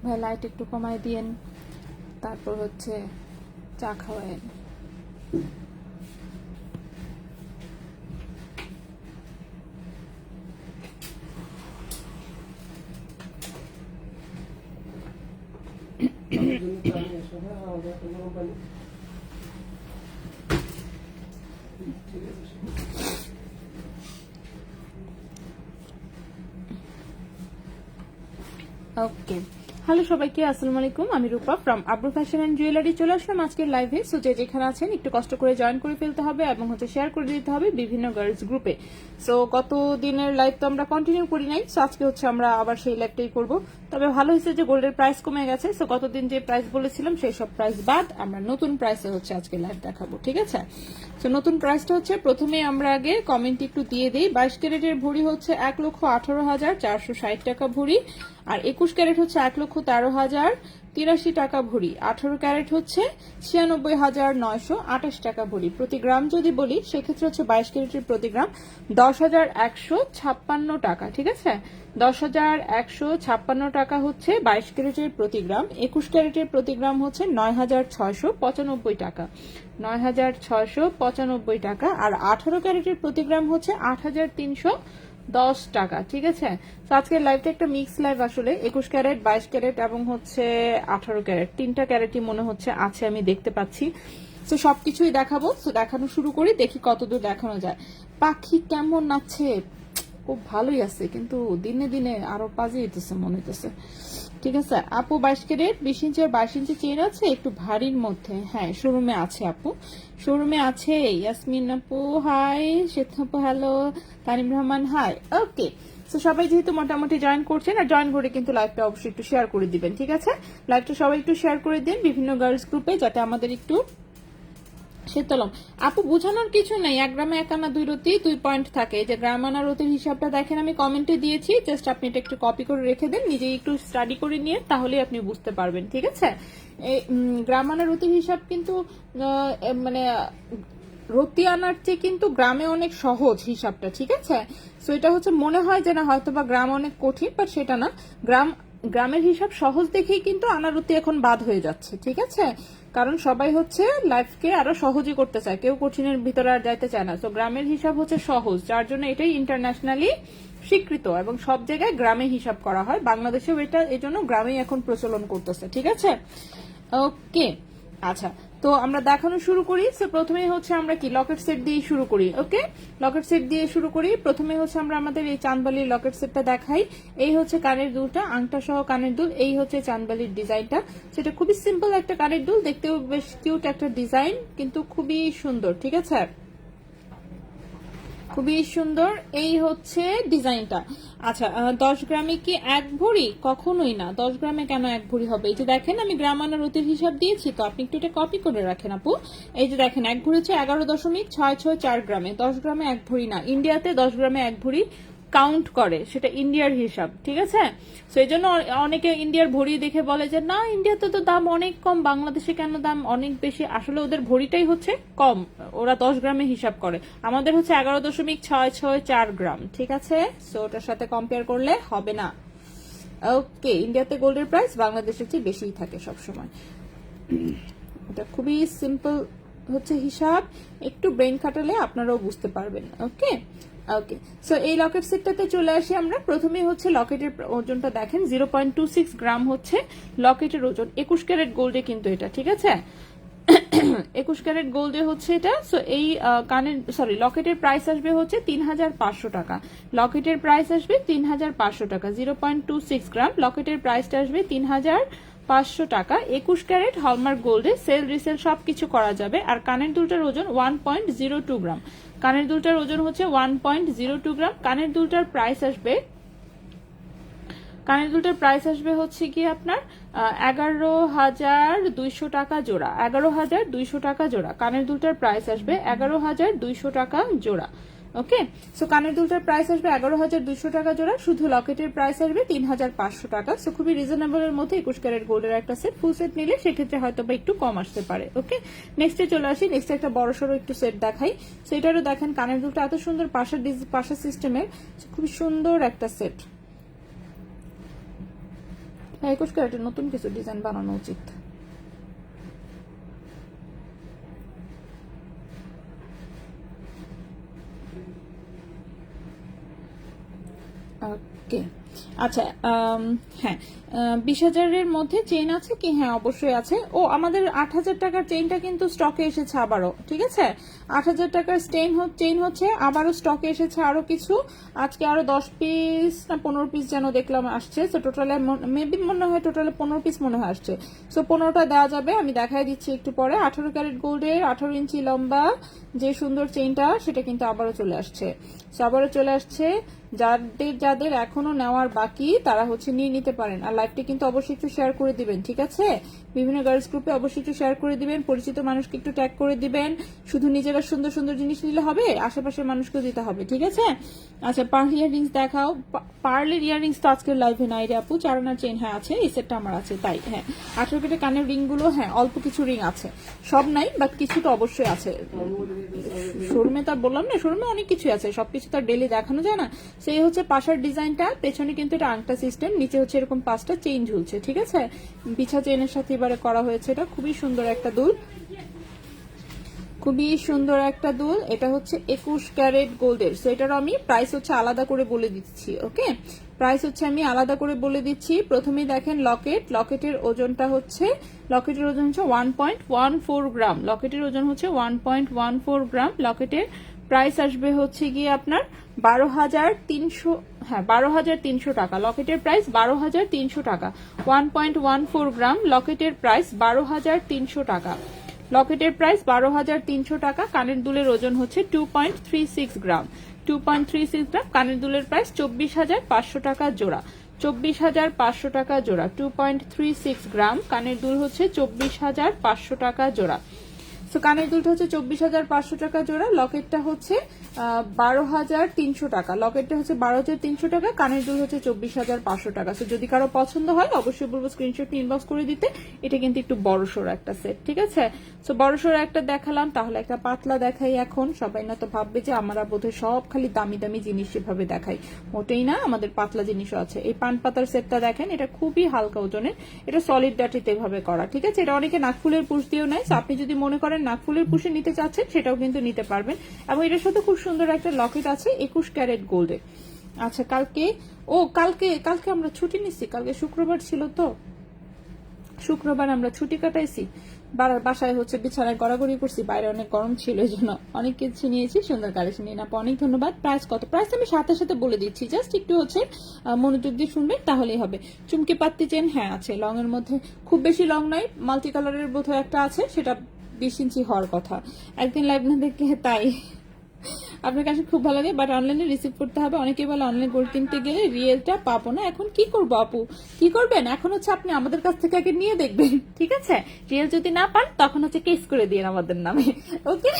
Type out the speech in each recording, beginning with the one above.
ভাই লাইট একটু কমায় দিয়েন, তারপর হচ্ছে চা খাওয়ায়েন। ওকে, হ্যালো সবাইকে, আসসালামু আলাইকুম। আমি রূপা from Abru fashion and jewellery চলে আসলাম আজকের লাইভে। সো যে যেখানে আছেন একটু কষ্ট করে জয়েন করে ফেলতে হবে এবং হচ্ছে শেয়ার করে দিতে হবে বিভিন্ন গার্লস গ্রুপে। সো কত দিনের লাইভ তো আমরা কন্টিনিউ করি নাই, সো আজকে হচ্ছে আমরা আবার সেই লাইভটাই করব। তবে ভালো হয়েছে যে গোল্ডের প্রাইস কমে গেছে। সো কতদিন যে প্রাইস বলেছিলাম সেই সব প্রাইস বাদ আমরা নতুন প্রাইসে হচ্ছে আজকে লাইভ দেখাবো, ঠিক আছে? সো নতুন প্রাইসটা হচ্ছে, প্রথমে আমরা আগে কমেন্ট একটু দিয়ে দিই। 22 ক্যারেটের ভরি হচ্ছে 1,18,460 টাকা ভরি, আর 21 ক্যারেট হচ্ছে 1,13,083 টাকা ভরি, 18 ক্যারেট হচ্ছে 96,928 টাকা ভরি। প্রতি গ্রাম যদি বলি সেক্ষেত্রে হচ্ছে 22 ক্যারেটের প্রতি গ্রাম 10,156 টাকা, ঠিক আছে? 10,156 টাকা হচ্ছে 22 ক্যারেটের প্রতি গ্রাম। 21 ক্যারেটের প্রতি গ্রাম হচ্ছে 9,695 টাকা, 9,695 টাকা। আর 18 ক্যারেটের প্রতি গ্রাম হচ্ছে 8,310 টাকা, ঠিক আছে? তো আজকের লাইভটা একটা মিক্স লাইভ আসলে। 21 ক্যারেট, 22 ক্যারেট এবং হচ্ছে 18 ক্যারেট, তিনটা ক্যারেটই মনে হচ্ছে আছে, আমি দেখতে পাচ্ছি। তো সবকিছুই দেখাবো। তো দেখানো শুরু করি, দেখি কতদূর দেখানো যায়। পাখি কেমন আছে? খুব ভালোই আছে, কিন্তু দিনে দিনে আরো পাজি হইতেছে মনে হইতেছে, ঠিক আছে? আপু 22 ক্যারেট 20 ইঞ্চি আর 22 ইঞ্চি চেন আছে একটু ভারীর মধ্যে, হ্যাঁ শোরুমে আছে আপু, শোরুমে আছে। ইয়াসমিন আপু হাই, শেখ আপু হ্যালো, তানিম রহমান হাই। ওকে, তো সবাই যেহেতু মোটামুটি জয়েন করছেন, আর জয়েন করে কিন্তু লাইভটা অবশ্যই একটু শেয়ার করে দিবেন, ঠিক আছে? লাইভটা সবাই একটু শেয়ার করে দিন বিভিন্ন গার্লস গ্রুপে, যাতে আমাদের একটু শীতলম। আপু বোঝানোর কিছু নেই, 1 গ্রামে 1 আনা 2 রতি 2 পয়েন্ট থাকে। এই যে গ্রাম আনা রতির হিসাবটা দেখেন, আমি কমেন্টে দিয়েছি, জাস্ট আপনি এটা একটু কপি করে রেখে দেন, নিজেই একটু স্টাডি করে নিয়ে, তাহলেই আপনি বুঝতে পারবেন, ঠিক আছে? এই গ্রাম আনা রতির হিসাব কিন্তু মানে রতি আনার চেয়ে কিন্তু গ্রামে অনেক সহজ হিসাবটা, ঠিক আছে? সো এটা হচ্ছে মনে হয় যে না হয়তো বা গ্রাম অনেক কঠিন, বাট সেটা না। গ্রামের হিসাব সহজ দেখেই কিন্তু আনারতি এখন বাদ হয়ে যাচ্ছে, ঠিক আছে? কারণ সবাই হচ্ছে লাইফকে আরো সহজই করতে চায়, কেউ কঠিনের ভিতরে আর যাইতে চায় না। তো গ্রামের হিসাব হচ্ছে সহজ, যার জন্য এটাই ইন্টারন্যাশনালি স্বীকৃত এবং সব জায়গায় গ্রামে হিসাব করা হয়। বাংলাদেশেও এটা এই জন্য গ্রামেই এখন প্রচলন করতেছে, ঠিক আছে? ওকে, আচ্ছা, তো আমরা দেখানো শুরু করি। তো প্রথমে হচ্ছে আমরা কি লকেট সেট দিয়ে শুরু করি। ওকে, লকেট সেট দিয়ে শুরু করি। প্রথমে হচ্ছে আমরা আমাদের এই চাঁদবালির লকেট সেটটা দেখাই। এই হচ্ছে কানের দুলটা, আংটা সহ কানের দুল। এই হচ্ছে চাঁদবালির ডিজাইনটা, সেটা খুবই সিম্পল একটা কানের দুল, দেখতেও বেশ কিউট একটা ডিজাইন, কিন্তু খুবই সুন্দর, ঠিক আছে? খুবই সুন্দর। এই হচ্ছে ডিজাইনটা। আচ্ছা, 10 গ্রামে কি 1 ভরি? কখনোই না, 10 গ্রামে কেন 1 ভরি হবে? এই যে দেখেন আমি গ্রাম আনা রতির হিসাব দিয়েছি, তো আপনি একটু এটা কপি করে রাখেন আপু। এই যে দেখেন 1 ভরি হচ্ছে 11.664 গ্রামে, 10 গ্রামে 1 ভরি না। ইন্ডিয়াতে 10 গ্রামে 1 ভরি কাউন্ট করে, সেটা ইন্ডিয়ার হিসাব, ঠিক আছে? তো এই জন্য অনেকে ইন্ডিয়ার ভরি দেখে বলে যে না ইন্ডিয়াতে তো দাম অনেক কম, বাংলাদেশে কেন দাম অনেক বেশি? আসলে ওদের ভরিটাই হচ্ছে কম, ওরা 10 গ্রামে হিসাব করে। আমাদের হচ্ছে 11.664 গ্রাম, ঠিক আছে? সো ওটার সাথে কম্পেয়ার করলে হবে না। ওকে, ইন্ডিয়াতে গোল্ডের প্রাইস বাংলাদেশের চেয়ে বেশিই থাকে সবসময়। এটা খুবই সিম্পল হচ্ছে হিসাব, একটু ব্রেন খাটালে আপনারাও বুঝতে পারবেন। ওকে ওকে, সো এই লকেট সেটটাতে চলে আসি আমরা। প্রথমে হচ্ছে লকেটের ওজনটা দেখেন, 0.26 গ্রাম হচ্ছে লকেটের ওজন। 21 ক্যারেট গোল্ডে কিন্তু এটা, ঠিক আছে? 21 ক্যারেট গোল্ডে হচ্ছে এটা। সো এই লকেটের প্রাইস আসবে হচ্ছে 3,500 টাকা। লকেটের প্রাইস আসবে 3,500 টাকা। 0.26 গ্রাম লকেটের প্রাইসটা আসবে 3,500 টাকা। 21 ক্যারেট হলমার্ক গোল্ডে সেল রিসেল সবকিছু করা যাবে। আর কানের দুলটার ওজন 1.02 গ্রাম। কানের দুলটার ওজন হচ্ছে 1.02 গ্রাম। কানের দুলটার প্রাইস আসবে হচ্ছে কি আপনার 11,200 টাকা জোড়া। 11,200 টাকা জোড়া কানের দুলটার প্রাইস আসবে, 11,200 টাকা জোড়া। ওকে, সো কানের দুলটার প্রাইস আসবে 11,200 টাকা জোড়া। শুধু লকেটের প্রাইস আসবে 3,500 টাকা। সো খুবই রিজনেবলের মধ্যে 21 ক্যারেট গোল্ডের একটা সেট, ফুল সেট নিলে সেক্ষেত্রে হয়তো বা একটু কম আসতে পারে। ওকে, নেক্সটে চলে আসি। নেক্সট একটা বড় সড়ো একটু সেট দেখাই। সো এটারও দেখেন কানের দুলটা এত সুন্দর পাশা সিস্টেমের, খুবই সুন্দর একটা সেট। 21 ক্যারেটের নতুন কিছু ডিজাইন বানানো উচিত। ওকে, আচ্ছা, হ্যাঁ, 20,000-এর মধ্যে চেইন আছে কি? হ্যাঁ, অবশ্যই আছে। ও, আমাদের 8,000 টাকার চেইনটা কিন্তু স্টকে এসেছে আবারও, ঠিক আছে? 8,000 টাকার চেইন হচ্ছে আবারও স্টকে এসেছে আরো কিছু। আজকে আরো 10 পিস না 15 পিস যেন দেখলাম আসছে। সো টোটালে মেবি মনে হয় টোটালে 15 পিস মনে হয় আসছে। সো 15টা দেওয়া যাবে, আমি দেখাই দিচ্ছি একটু পরে। 18 ক্যারেট গোল্ডের 18 ইঞ্চি লম্বা যে সুন্দর চেইনটা, সেটা কিন্তু আবারও চলে আসছে। সো আবারও চলে আসছে। যাদের এখনো নেওয়ার বাকি তারা হচ্ছে নিয়ে নিতে পারেন। আর লাইভটি কিন্তু অবশ্যই একটু শেয়ার করে দিবেন, ঠিক আছে? বিভিন্ন গার্লস গ্রুপে অবশ্যই একটু শেয়ার করে দিবেন, পরিচিত মানুষকে একটু ট্যাগ করে দিবেন। শুধু নিজেরা সুন্দর সুন্দর জিনিস নিলে হবে, আশেপাশের মানুষকেও দিতে হবে, ঠিক আছে? আচ্ছা, পার্ল ইয়াররিংস দেখাও। পার্লের ইয়াররিংস তো আজকের লাইভে নাই রে আপু। 4 আনার চেইন হ্যাঁ আছে, এই সেটটা আমার আছে, তাই হ্যাঁ। 18 কেটে কানের রিং গুলো হ্যাঁ অল্প কিছু রিং আছে, সব নাই বাট কিছু তো অবশ্যই আছে। শোরুমে তার বললাম না, শোরুমে অনেক কিছু আছে, সবকিছু তো ডেলি দেখানো যায় না। সেই হচ্ছে পাশার ডিজাইনটা, পেছনে কিন্তু এটা আংটা সিস্টেম, নিচে হচ্ছে এরকম 5টা চেইন ঝুলছে, ঠিক আছে? বিছা চেইনের সাথে এবারে করা হয়েছে। এটা খুবই সুন্দর একটা দুল, খুবই সুন্দর একটা দুল। এটা হচ্ছে 21 ক্যারেট গোল্ডের। সো এটার আমি প্রাইস হচ্ছে আলাদা করে বলে দিচ্ছি, ওকে? প্রাইস হচ্ছে আমি আলাদা করে বলে দিচ্ছি। প্রথমেই দেখেন লকেটের ওজনটা হচ্ছে 1.14 গ্রাম। লকেটের ওজন হচ্ছে 1.14 গ্রাম। লকেটের প্রাইস আসবে হচ্ছে গিয়ে আপনার 12,300, হ্যাঁ 12,300 টাকা। লকেটের প্রাইস 12,300 টাকা। 1.14 গ্রাম, লকেটের প্রাইস 12,300 টাকা। লকেটের প্রাইস 12,300 টাকা। কানের দুলের ওজন হচ্ছে 2.36 গ্রাম। 2.36 গ্রাম। কানের দুলের প্রাইস 24,500 টাকা জোড়া। 24,500 টাকা জোড়া। 2.36 গ্রাম। কানের দুল হচ্ছে 24,500 টাকা জোড়া। সো কানের দুলটা হচ্ছে 24,500 টাকা জোড়া। লকেটটা হচ্ছে 12,300 টাকা। লকেটটা হচ্ছে 12,300 টাকা। কানের দুল হচ্ছে 24,500 টাকা। সো যদি কারো পছন্দ হয় অবশ্যই বলবো স্ক্রিনশট নিয়ে ইনবক্স করে দিতে। এটা কিন্তু একটু বড়সড় একটা সেট, ঠিক আছে? সো বড়সড় একটা দেখালাম, তাহলে একটা পাতলা দেখাই এখন। সবাই না তো ভাববে যে আমরা বোধহয় সব খালি দামি দামি জিনিস সেভাবে দেখাই, মোটেই না, আমাদের পাতলা জিনিসও আছে। এই পান পাতার সেটটা দেখেন, এটা খুবই হালকা ওজনের, এটা সলিড ডাটিতে এভাবে করা, ঠিক আছে? এটা অনেকে নাকফুলের পুষ দিয়েও নেয়। আপনি যদি মনে করেন নাকফুলের পুষে নিতে চাচ্ছেন সেটাও কিন্তু নিতে পারবেন। এবং এটার সাথে খুব সুন্দর একটা লকেট আছে 21 ক্যারেট গোল্ডে। আচ্ছা, কালকে আমরা ছুটি নিচ্ছি, কালকে শুক্রবার ছিল তো, শুক্রবার আমরা ছুটি কাটাইছি। বাসায় হচ্ছে বিছানায় গড়াগড়ি করছি, বাইরে অনেক গরম ছিল, এই জন্য অনেক কিছু নিয়েছি। সুন্দর কালেকশন নিয়ে আপু অনেক ধন্যবাদ। প্রাইস কত? প্রাইস আমি সাথে সাথে বলে দিচ্ছি, জাস্ট একটু হচ্ছে মনোযোগ দিয়ে শুনবেন তাহলেই হবে। চুমকি পাত্তি চেন হ্যাঁ আছে, লং এর মধ্যে খুব বেশি লং নাই, মাল্টি কালারের বোধহয় একটা আছে, সেটা 20 ইঞ্চি হওয়ার কথা। একদিন লাইভ না দেখলে তাই আপনার কাছে খুব ভালো লাগে, বাট অনলাইনে রিসিভ করতে হবে। অনেকে বলে অনলাইন গোল্ড কিনতে গেলে রিয়েলটা পাবো না। এখন কি করবো আপু? কি করবেন এখন হচ্ছে আপনি আমাদের কাছ থেকে আগে নিয়ে দেখবেন, ঠিক আছে? রিয়েল যদি না পান তখন হচ্ছে কেস করে দিন আমাদের নামে, ওকে?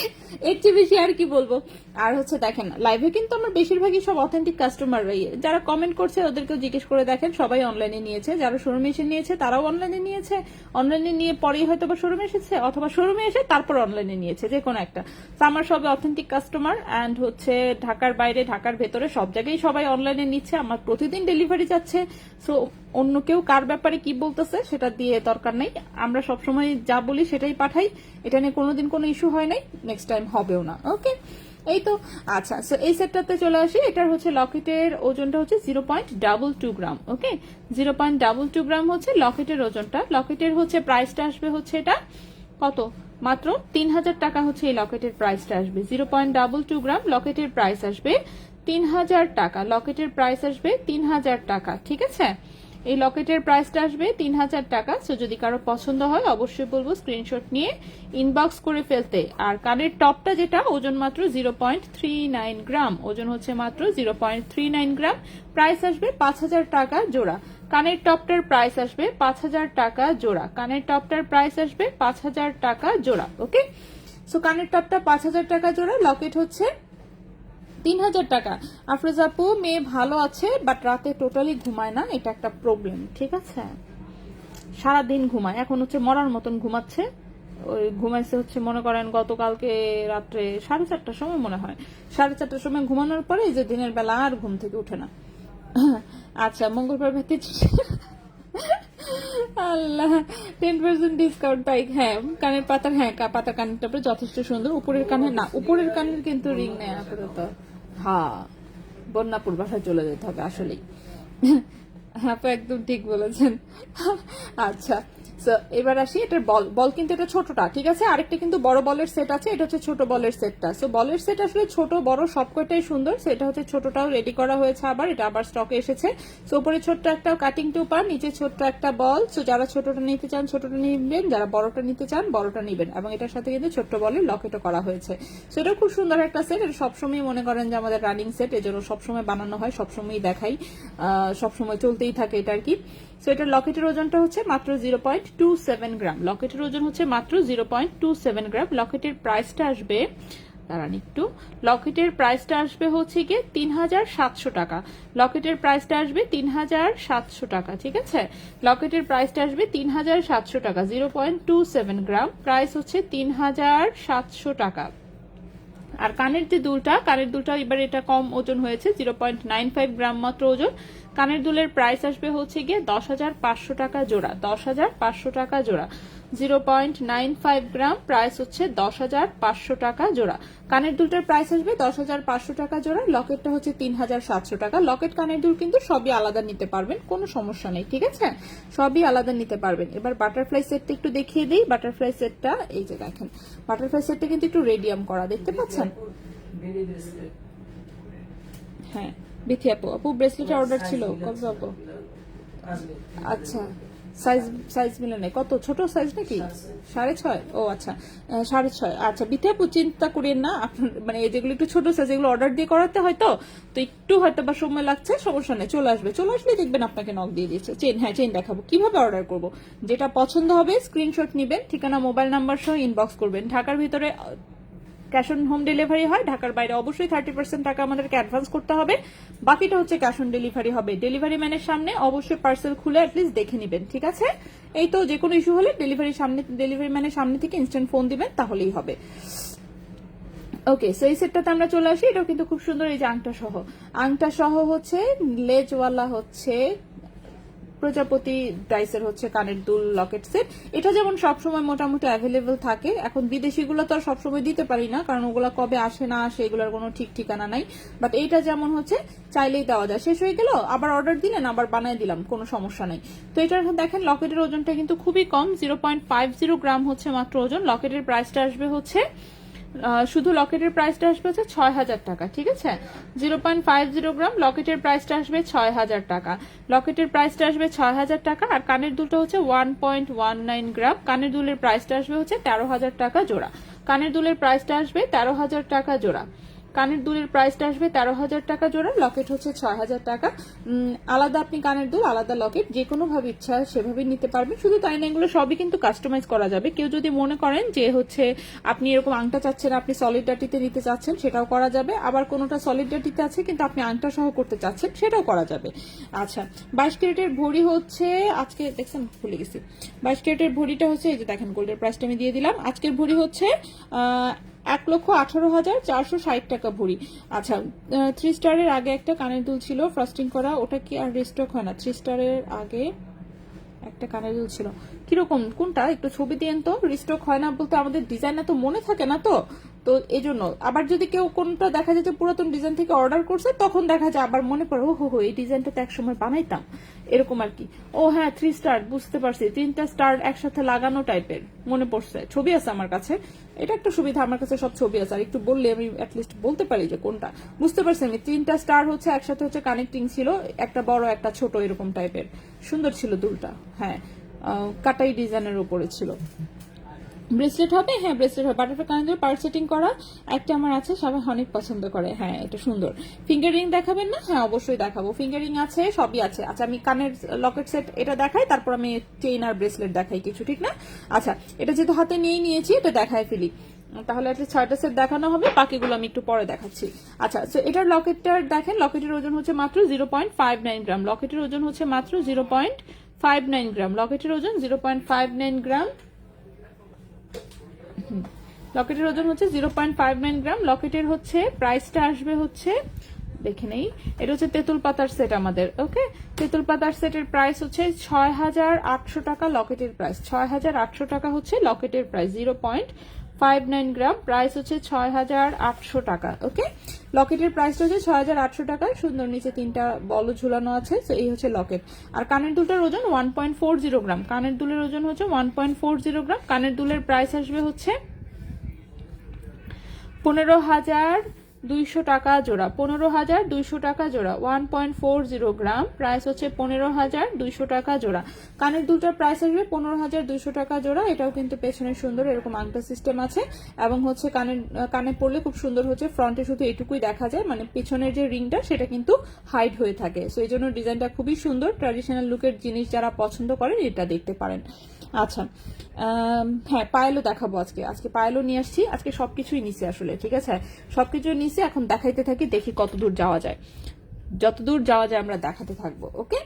এর চেয়ে বেশি আর কি বলবো। আর হচ্ছে দেখেন লাইভে কিন্তু আমার বেশিরভাগই সব অথেন্টিক কাস্টমাররাই, যারা কমেন্ট করছে ওদেরকেও জিজ্ঞেস করে দেখেন, সবাই অনলাইনে নিয়েছে। যারা শোরুমে এসে নিয়েছে তারাও অনলাইনে নিয়েছে, অনলাইনে নিয়ে পরেই হয়তো বা শোরুমে এসেছে, অথবা শোরুমে এসে তারপর অনলাইনে নিয়েছে, যে কোনো একটা। তো আমার সবাই অথেন্টিক কাস্টমার, অ্যান্ড হচ্ছে ঢাকার বাইরে ঢাকার ভেতরে সব জায়গায় সবাই অনলাইনে নিচ্ছে। আমার প্রতিদিন ডেলিভারি যাচ্ছে। সো অন্য কেউ কার ব্যাপারে কি বলতেছে সেটা দিয়ে দরকার নেই, আমরা সবসময় যা বলি সেটাই পাঠাই। এটা নিয়ে কোনোদিন কোনো ইস্যু হয় নাই, নেক্সট টাইম হবেও না, ওকে? এই তো। আচ্ছা, সো এই সেটটাতে চলে আসি। এটার হচ্ছে লকেটের ওজনটা হচ্ছে 0.22 গ্রাম, ওকে? 0.22 গ্রাম হচ্ছে লকেটের ওজনটা। লকেটের হচ্ছে প্রাইসটা আসবে হচ্ছে এটা কত? মাত্র 3,000 টাকা হচ্ছে এই লকেটের প্রাইসটা আসবে। 0.22 গ্রাম লকেটের প্রাইস আসবে 3,000 টাকা। লকেটের প্রাইস আসবে 3,000 টাকা, ঠিক আছে? এই লকেটের প্রাইসটা আসবে 3,000 টাকা। সো যদি কারো পছন্দ হয় অবশ্যই বলবো স্ক্রিনশট নিয়ে ইনবক্স করে ফেলতে। আর কানের টপটা যেটা ওজন মাত্র 0.39 গ্রাম, ওজন হচ্ছে মাত্র 0.39 গ্রাম। প্রাইস আসবে 5,000 টাকা জোড়া। কানের টপটার প্রাইস আসবে 5,000 টাকা জোড়া। কানের টপটার প্রাইস আসবে 5,000 টাকা জোড়া, ওকে? সো কানের টপটা 5,000 টাকা জোড়া, লকেট হচ্ছে 3,000 টাকা। আফরোজ আপু মেয়ে ভালো আছে, বাট রাতে টোটালি ঘুমায় না, এটা একটা প্রবলেম, ঠিক আছে? সারাদিন ঘুমায়, এখন হচ্ছে মরার মতন ঘুমাচ্ছে। ওই ঘুমাইছে হচ্ছে মনে করেন গতকালকে রাত্রে 4:30টার সময়, মনে হয় 4:30টার সময় ঘুমানোর পরে এই যে দিনের বেলা আর ঘুম থেকে উঠে না। আচ্ছা, মঙ্গলবার ভেতে আল্লাহ, 10% ডিসকাউন্ট তাই। হ্যাঁ, কানের পাতার, হ্যাঁ পাতার কানেরটা যথেষ্ট সুন্দর। উপরের কানে না, উপরের কানের কিন্তু রিং নেই আপাতত। হ্যাঁ, বন্যাপুর বাসায় চলে যেতে হবে আসলেই। হ্যাঁ আপু একদম ঠিক বলেছেন। আচ্ছা, তো এবার আসি এটার বল। বল কিন্তু এটা ছোটটা, ঠিক আছে। আরেকটা কিন্তু বড় বলের সেট আছে, এটা হচ্ছে ছোট বলের সেটটা। সো বলের সেট আসলে ছোট বড় সবকটাই সুন্দর। সেটা হচ্ছে ছোটটাও রেডি করা হয়েছে, আবার এটা আবার স্টকে এসেছে। সো উপরে ছোট্ট একটা কাটিং টিউপার, নিচে ছোট্ট একটা বল। সো যারা ছোটটা নিতে চান ছোটটা নিবেন, যারা বড়টা নিতে চান বড়টা নিবেন। এবং এটার সাথে কিন্তু ছোট্ট বলের লকেটও করা হয়েছে। সো এটা খুব সুন্দর একটা সেট। এটা সবসময় মনে করেন যে আমাদের রানিং সেট, এজন্য সবসময় বানানো হয়, সবসময় দেখাই, সবসময় চলতেই থাকে এটা আর কি। সো এটার লকেটের ওজনটা হচ্ছে মাত্র 0.27 গ্রাম। লকেটের ওজন হচ্ছে মাত্র 0.27 গ্রাম। লকেটের প্রাইসটা আসবে, দাঁড়ান একটু, লকেটের প্রাইসটা আসবে হচ্ছে গিয়ে 3700 টাকা। লকেটের প্রাইসটা আসবে 3700 টাকা, ঠিক আছে। লকেটের প্রাইসটা আসবে 3700 টাকা। 0.27 গ্রাম, প্রাইস হচ্ছে 3700 টাকা। আর কানের যে দুলটা, কানের দুলটা এবার এটা কম ওজন হয়েছে, 0.95 গ্রাম মাত্র ওজন। কানের দুলের প্রাইস আসবে হচ্ছে গিয়ে 10,500 টাকা জোড়া। 10,500 টাকা জোড়া। 0.95 গ্রাম, প্রাইস হচ্ছে 10,500 টাকা জোড়া। কানের দুলটার প্রাইস আসবে 10,500 টাকা জোড়া। লকেটটা হচ্ছে 3,700 টাকা। লকেট কানের দুল কিন্তু সবই আলাদা নিতে পারবেন, কোনো সমস্যা নেই, ঠিক আছে, সবই আলাদা নিতে পারবেন। এবার বাটারফ্লাই সেটটা একটু দেখিয়ে দিই। বাটারফ্লাই সেটটা এই যে দেখেন, বাটারফ্লাই সেটটা কিন্তু একটু রেডিয়াম করা, দেখতে পাচ্ছেন। হ্যাঁ বিথি আপু, আপু ব্রেসলেটের অর্ডার ছিল কবে আপু? আচ্ছা, সাইজ সাইজ মিলে নেই, কত ছোট সাইজ নাকি? 6.5? ও আচ্ছা, 6.5। আচ্ছা বিথি আপু চিন্তা করেন না, আপনার মানে যেগুলো একটু ছোট সাইজ, এগুলো অর্ডার দিয়ে করাতে হয় তো একটু হয়তো বা সময় লাগছে, সমস্যা নেই, চলে আসবে। চলে আসলে দেখবেন আপনাকে নক দিয়ে দিয়েছে। চেন, হ্যাঁ চেন দেখাবো কিভাবে অর্ডার করব। যেটা পছন্দ হবে স্ক্রিনশট নিবেন, ঠিকানা মোবাইল নাম্বার সহ ইনবক্স করবেন। ঢাকার ভিতরে ক্যাশ অন হোম ডেলিভারি হয়, ঢাকার বাইরে অবশ্যই 30% টাকা আমাদেরকে অ্যাডভান্স করতে হবে, বাকিটা হচ্ছে ক্যাশ অন ডেলিভারি হবে। ডেলিভারি ম্যানের সামনে অবশ্যই পার্সেল খুলে অ্যাটলিস্ট দেখে নেবেন, ঠিক আছে। এই তো, যে কোনো ইস্যু হলে ডেলিভারি ম্যানের সামনে থেকে ইনস্ট্যান্ট ফোন দিবেন, তাহলেই হবে। ওকে, সো এই সেটটাতে আমরা চলে আসি। এটাও কিন্তু খুব সুন্দর, এই যে আংটা সহ, আংটা সহ হচ্ছে লেজওয়ালা হচ্ছে প্রজাপতি ডাইসের হচ্ছে কানের দুল লকেট সেট। এটা যেমন সবসময় মোটামুটি অ্যাভেলেবেল থাকে, এখন বিদেশিগুলো তো আর সবসময় দিতে পারি না, কারণ ওগুলা কবে আসে না আসে এগুলোর কোনো ঠিক ঠিকানা নাই। বাট এইটা যেমন হচ্ছে চাইলেই দেওয়া যায়, শেষ হয়ে গেল আবার অর্ডার দিলেন আবার বানিয়ে দিলাম, কোনো সমস্যা নেই। তো এটার দেখেন লকেটের ওজনটা কিন্তু খুবই কম, 0.50 গ্রাম হচ্ছে মাত্র ওজন। লকেটের প্রাইসটা আসবে হচ্ছে শুধু লকেটের প্রাইসটা আসবে হচ্ছে 6,000 টাকা, ঠিক আছে। 0.50 গ্রাম, লকেটের প্রাইসটা আসবে 6,000 টাকা। লকেটের প্রাইসটা আসবে 6,000 টাকা। আর কানের দুলটা হচ্ছে 1.19 গ্রাম। কানের দুলের প্রাইসটা আসবে হচ্ছে 13,000 টাকা জোড়া। কানের দুলের প্রাইসটা আসবে 13,000 টাকা জোড়া। কানের দুলের প্রাইসটা আসবে 13,000 টাকা জোড়া। লকেট হচ্ছে 6,000 টাকা। আলাদা আপনি কানের দুল আলাদা লকেট যে কোনো ভাবে ইচ্ছা সেভাবে নিতে পারবেন। শুধু তাই না, এগুলো সবই কিন্তু কাস্টমাইজ করা যাবে। কেউ যদি মনে করেন যে হচ্ছে আপনি এরকম আংটা চাচ্ছেন, আপনি সলিড ডাটিতে নিতে চাচ্ছেন, সেটাও করা যাবে। আবার কোনোটা সলিড ডাটিতে আছে কিন্তু আপনি আংটা সহ করতে চাচ্ছেন, সেটাও করা যাবে। আচ্ছা, 22 ক্যারেটের ভরি হচ্ছে, আজকে দেখছেন ভুলে গেছি, 22 ক্যারেটের ভরিটা হচ্ছে এই যে দেখেন, গোল্ডের প্রাইসটা আমি দিয়ে দিলাম। আজকের ভরি হচ্ছে 1,18,460 টাকা ভরি। আচ্ছা, 3 স্টারের আগে একটা কানের দুল ছিল ফ্রস্টিং করা, ওটা কি আর রিস্টক হয় না? 3 স্টারের আগে একটা কানের দুল ছিল, কিরকম কোনটা একটু ছবি দিয়েন তো। রিস্টক হয় না বলতে আমাদের ডিজাইন তো মনে থাকে না তো, তো এই জন্য। আবার যদি কেউ কোনটা দেখা যায় যে পুরাতন ডিজাইন থেকে অর্ডার করছে, তখন দেখা যায় আবার মনে পড়ে, ও হো এই ডিজাইনটা তো একসময় বানাইতাম, এরকম আর কি। ও হ্যাঁ, 3 স্টার, বুঝতে পারছি, 3টা স্টার একসাথে লাগানো টাইপের, মনে পড়ছে, ছবি আছে আমার কাছে। এটা একটা সুবিধা, আমার কাছে সব ছবি আছে, আর একটু বললে আমি অ্যাটলিস্ট বলতে পারি যে কোনটা। বুঝতে পারছি আমি, 3টা স্টার হচ্ছে একসাথে হচ্ছে কানেক্টিং ছিল, একটা বড় একটা ছোট এরকম টাইপের, সুন্দর ছিল দুলটা। হ্যাঁ, কাটাই ডিজাইনের উপরে ছিল। ব্রেসলেট হবে, হ্যাঁ ব্রেসলেট হবে। বাটারফ্লাই কানের পার্ট সেটিং করা একটা আমার আছে, সবাই অনেক পছন্দ করে। হ্যাঁ এটা সুন্দর। ফিঙ্গার রিং দেখাবেন না? হ্যাঁ অবশ্যই দেখাবো, ফিঙ্গার রিং আছে, সবই আছে। আচ্ছা, আমি কানের লকেট সেট এটা দেখাই, তারপর আমি চেইন আর ব্রেসলেট দেখাই কিছু, ঠিক না? আচ্ছা, এটা যেহেতু হাতে নিয়েছি, এটা দেখায় ফেলি, তাহলে একটা 6টা সেট দেখানো হবে, বাকিগুলো আমি একটু পরে দেখাচ্ছি। আচ্ছা, তো এটার লকেটটার দেখেন, লকেটের ওজন হচ্ছে মাত্র 0.59 গ্রাম। লকেটের ওজন হচ্ছে মাত্র 0.59 গ্রাম। লকেটের ওজন 0.59 গ্রাম। লকেটের ওজন হচ্ছে 0.59 গ্রাম। লকেটের হচ্ছে প্রাইসটা আসবে হচ্ছে দেখে নেই, এটা হচ্ছে তেঁতুল পাতার সেট আমাদের। ওকে, তেঁতুল পাতার সেটের প্রাইস হচ্ছে 6,800 টাকা। লকেটের প্রাইস 6,800 টাকা হচ্ছে লকেটের প্রাইস। 0.59 গ্রাম, প্রাইস হচ্ছে 6,800 টাকা। ওকে, লকেটের প্রাইসটা হচ্ছে 6,800 টাকা। সুন্দর নিচে 3টা বল ঝুলানো আছে। তো এই হচ্ছে লকেট। আর কানের দুলটার ওজন 1.40 গ্রাম। কানের দুলের ওজন হচ্ছে 1.40 গ্রাম। কানের দুলের প্রাইস আসবে হচ্ছে 15,200 টাকা জোড়া। 15,200 টাকা জোড়া। 1.40 গ্রাম, প্রাইস হচ্ছে 15,200 টাকা জোড়া। কানের দুলটার প্রাইস আসবে 15,200 টাকা জোড়া। এটাও কিন্তু পেছনে সুন্দর এরকম আংটা সিস্টেম আছে, এবং হচ্ছে কানে পরলে খুব সুন্দর হচ্ছে। ফ্রন্টে শুধু এটুকুই দেখা যায়, মানে পিছনের যে রিংটা সেটা কিন্তু হাইড হয়ে থাকে। সো এই জন্য ডিজাইনটা খুবই সুন্দর। ট্র্যাডিশনাল লুকের জিনিস যারা পছন্দ করেন এটা দেখতে পারেন। আচ্ছা, হ্যাঁ, পায়েলও দেখাবো আজকে। আজকে পায়েলও নিয়ে আসছি। আজকে সবকিছুই নিছি আসলে, ঠিক আছে, সবকিছুই নিছি। এখন দেখাইতে থাকি, দেখি কত দূর যাওয়া যায়। যত দূর যাওয়া যায় আমরা দেখাতে থাকবো। ওকে,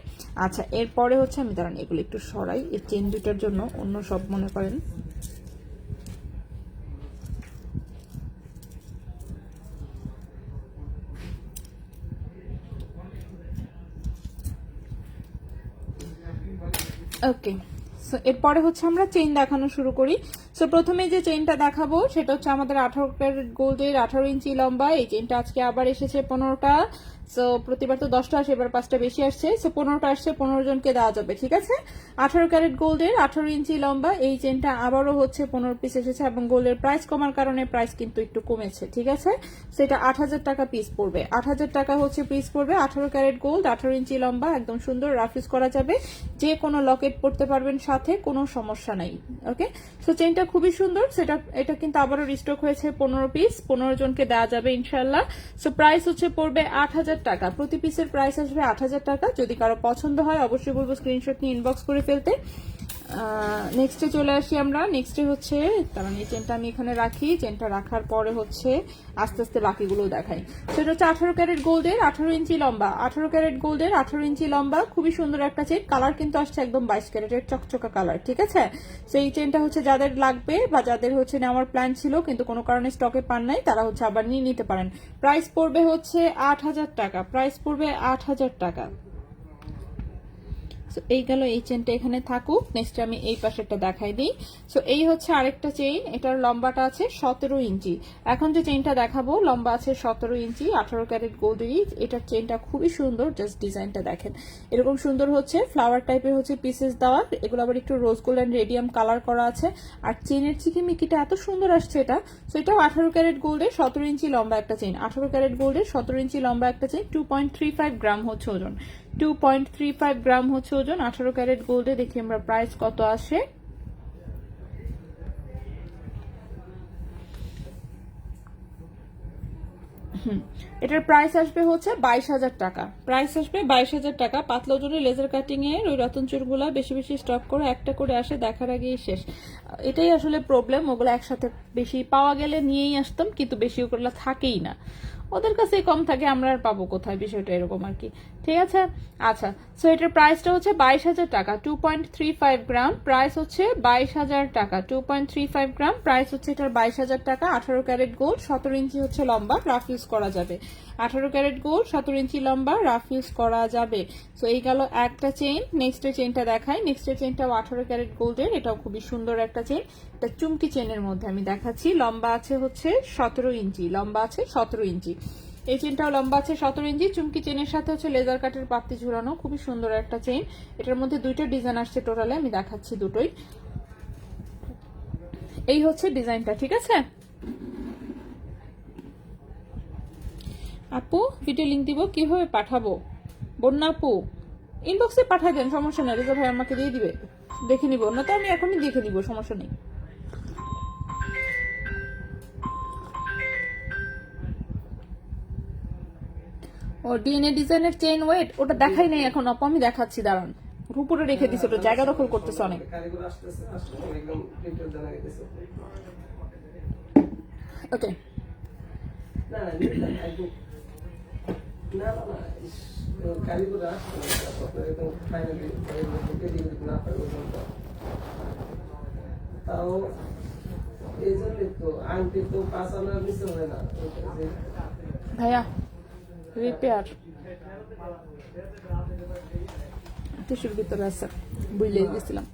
আচ্ছা, এরপরে হচ্ছে আমি দাঁড়ান এগুলো একটু সরাই, এই চেন দুটার জন্য অন্য সব মনে করেন। ওকে, সো এরপরে হচ্ছে আমরা চেইন দেখানো শুরু করি। সো প্রথমে যে চেইনটা দেখাবো সেটা হচ্ছে আমাদের 18 ক্যারেট গোল্ডের 18 ইঞ্চি লম্বা। এই চেইনটা আজকে আবার এসেছে 15টা। সো প্রতিবার তো 10টা আসে, এবার 5টা বেশি আসছে। সো 15টা আসছে, 15 জনকে দেওয়া যাবে, ঠিক আছে। 18 ক্যারেট গোল্ডের 18 ইঞ্চি লম্বা এই চেইনটা আবারও হচ্ছে 15 পিস এসেছে, এবং গোল্ডের প্রাইস কমার কারণে প্রাইস কিন্তু একটু কমেছে, ঠিক আছে। সেটা 8,000 টাকা পিস পড়বে। 8,000 টাকা হচ্ছে পিস পড়বে। 18 ক্যারেট গোল্ড, 18 ইঞ্চি লম্বা, একদম সুন্দর রাফ ইউজ করা যাবে। যে কোনো লকেট পড়তে পারবেন সাথে, কোনো সমস্যা নাই। ওকে, সো চেইনটা খুবই সুন্দর। এটা কিন্তু আবারও রিস্টক হয়েছে 15 পিস, 15 জনকে দেওয়া যাবে ইনশাল্লাহ। সো প্রাইস হচ্ছে পড়বে 8,000 টাকা। প্রতি পিসের প্রাইস আসবে 8,000 টাকা। যদি কারো পছন্দ হয় অবশ্যই বলবো স্ক্রিনশট নিয়ে ইনবক্স করে ফেলতে। নেক্সটে চলে আসি আমরা। নেক্সটে হচ্ছে, কারণ এই চেনটা আমি এখানে রাখি, চেনটা রাখার পরে হচ্ছে আস্তে আস্তে বাকিগুলো দেখাই। সেটা হচ্ছে 18 ক্যারেট গোল্ডের 18 ইঞ্চি লম্বা। 18 ক্যারেট গোল্ডের 18 ইঞ্চি লম্বা, খুবই সুন্দর একটা চেন। কালার কিন্তু আসছে একদম 22 ক্যারেটের চকচকা কালার, ঠিক আছে। সেই চেনটা হচ্ছে যাদের লাগবে বা যাদের হচ্ছে নেওয়ার প্ল্যান ছিল কিন্তু কোনো কারণে স্টকে পান নাই, তারা হচ্ছে আবার নিয়ে নিতে পারেন। প্রাইস পড়বে হচ্ছে 8,000 টাকা। প্রাইস পড়বে 8,000 টাকা। সো এই গেল এই চেনটা, এখানে থাকুক। নেক্সট আমি এই পাশেরটা দেখাই দিই। সো এই হচ্ছে আরেকটা চেইন, এটার লম্বাটা আছে 17 ইঞ্চি। এখন যে চেইনটা দেখাবো লম্বা আছে 17 ইঞ্চি, 18 ক্যারেট গোল্ডেরই। এটার চেইনটা খুবই সুন্দর, জাস্ট ডিজাইনটা দেখেন, এরকম সুন্দর হচ্ছে ফ্লাওয়ার টাইপের হচ্ছে পিসেস দেওয়া। এগুলো আবার একটু rose gold and radium colour করা আছে। আর চেইনের চিকিমিকিটা এত সুন্দর আসছে এটা। সো এটাও 18 ক্যারেট গোল্ডের 17 ইঞ্চি লম্বা একটা চেইন। 18 ক্যারেট গোল্ডের 17 ইঞ্চি লম্বা একটা চেইন। 2.35 গ্রাম হচ্ছে ওজন। 2.35 গ্রাম হচ্ছে ওজন 18 ক্যারেট গোল্ডে। দেখি আমরা প্রাইস কত আসে। এটার প্রাইস আসবে হচ্ছে 22,000 টাকা। প্রাইস আসবে 22,000 টাকা। পাতলা ওজনের লেজার কাটিং এর ওই রতন চুরগুলা বেশি বেশি স্টক করে একটা করে আসে, দেখার আগেই শেষ। এটাই আসলে প্রবলেম। ওগুলো একসাথে বেশি পাওয়া গেলে নিয়েই আসতাম, কিন্তু বেশি ওগুলো থাকেই না, ওদের কাছে কম থাকে, আমরা আর পাবো কোথায়, বিষয়টা এরকম আর কি, ঠিক আছে। আচ্ছা, সো এটার প্রাইসটা হচ্ছে 22,000 টাকা। 2.35 গ্রাম, প্রাইস হচ্ছে 22,000 টাকা। 2.35 গ্রাম, প্রাইস হচ্ছে এটার 22,000 টাকা। 18 ক্যারেট গোল্ড, 17 ইঞ্চি হচ্ছে লম্বা, রাফ ইউজ করা যাবে। 18 ক্যারেট গোল্ড, 17 ইঞ্চি লম্বা, রাফ ইউজ করা যাবে। সো এই গেল একটা চেইন। নেক্সটের চেইনটা দেখাই। নেক্সটের চেইনটাও 18 ক্যারেট গোল্ডের, এটাও খুবই সুন্দর একটা চেইন। এটা চুমকি চেনের মধ্যে আমি দেখাচ্ছি। লম্বা আছে হচ্ছে 17 ইঞ্চি, লম্বা আছে 17 ইঞ্চি। এই চেনটাও লম্বা আছে 17 ইঞ্চি। চুমকি চেনের সাথে হচ্ছে লেজার কাটের পাত্তি ঝুলানো, খুবই সুন্দর একটা চেন। এটার মধ্যে দুইটা ডিজাইন আসছে টোটালে, আমি দেখাচ্ছি দুটোই। এই হচ্ছে ডিজাইনটা, ঠিক আছে। আপু ভিডিও লিংক দিব, কিভাবে পাঠাবো? বন্যা আপু ইনবক্সে পাঠাই দেন, সমস্যা নেই। রেজা ভাই আমাকে দিয়ে দিবে, দেখে নিব, না তো আমি এখনই দেখে নিব, সমস্যা নেই। ও ডিএনএ ডিজাইনের চেইন ওয়েট, ওটা দেখাই নাই এখন আপু, আমি দেখাচ্ছি, দাঁড়ান। উপরে রেখে দিছে, ওটা জায়গা দখল করতেছে অনেক। ওকে, তাও এই জন্যই তো আংটি তো 5 আনার নিচে হয় না ভাইয়া রিপেয়ার টিস্যুর ভিতরে আছে, বুঝলে গেছিলাম।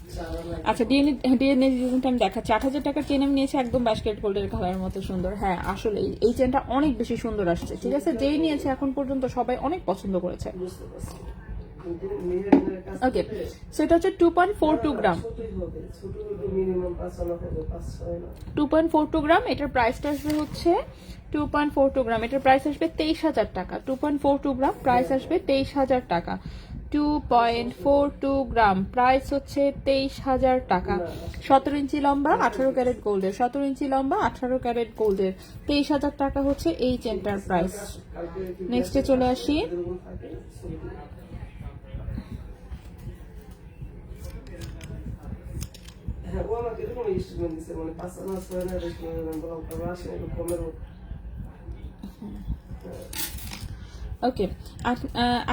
আচ্ছা ডিএনএ ডিজাইনটা আমি দেখাচ্ছি। 8,000 টাকার চেন আমি নিয়েছি, একদম বাস্কেট গোল্ডের কালারের মতো সুন্দর। হ্যাঁ আসলে এই চেনটা অনেক বেশি সুন্দর আসছে, ঠিক আছে। যেই নিয়েছে এখন পর্যন্ত সবাই অনেক পছন্দ করেছে। বুঝতে পারছি। কিন্তু মেয়ের কাছ ওকে, থেকে সেটা হচ্ছে 2.42 গ্রাম। ছোটই হবে, ছোট হলে মিনিমাম 5 আনা হবে, 5-6 না। 2.42 গ্রাম, এটার প্রাইসটা আসবে হচ্ছে 2.42 গ্রাম, এটার প্রাইস আসবে 23,000 টাকা। 2.42 গ্রাম প্রাইস আসবে 23,000 টাকা। 2.42 গ্রাম প্রাইস হচ্ছে 23,000 টাকা। 17 ইঞ্চি লম্বা 18 ক্যারেট গোল্ডের, 17 ইঞ্চি লম্বা 18 ক্যারেট গোল্ডের, 23,000 টাকা হচ্ছে এই চেনটার প্রাইস। কালকে নেক্সটে চলে আসি। যেরকম থাকে সেরকম। হ্যাঁ, ও আমাকে এরকম ইনস্ট্রুমেন্ট দিছে, মানে 5 আনা 6 আনা এরকম বলা, তারপর আসে একটু কমের মধ্যে। ওকে,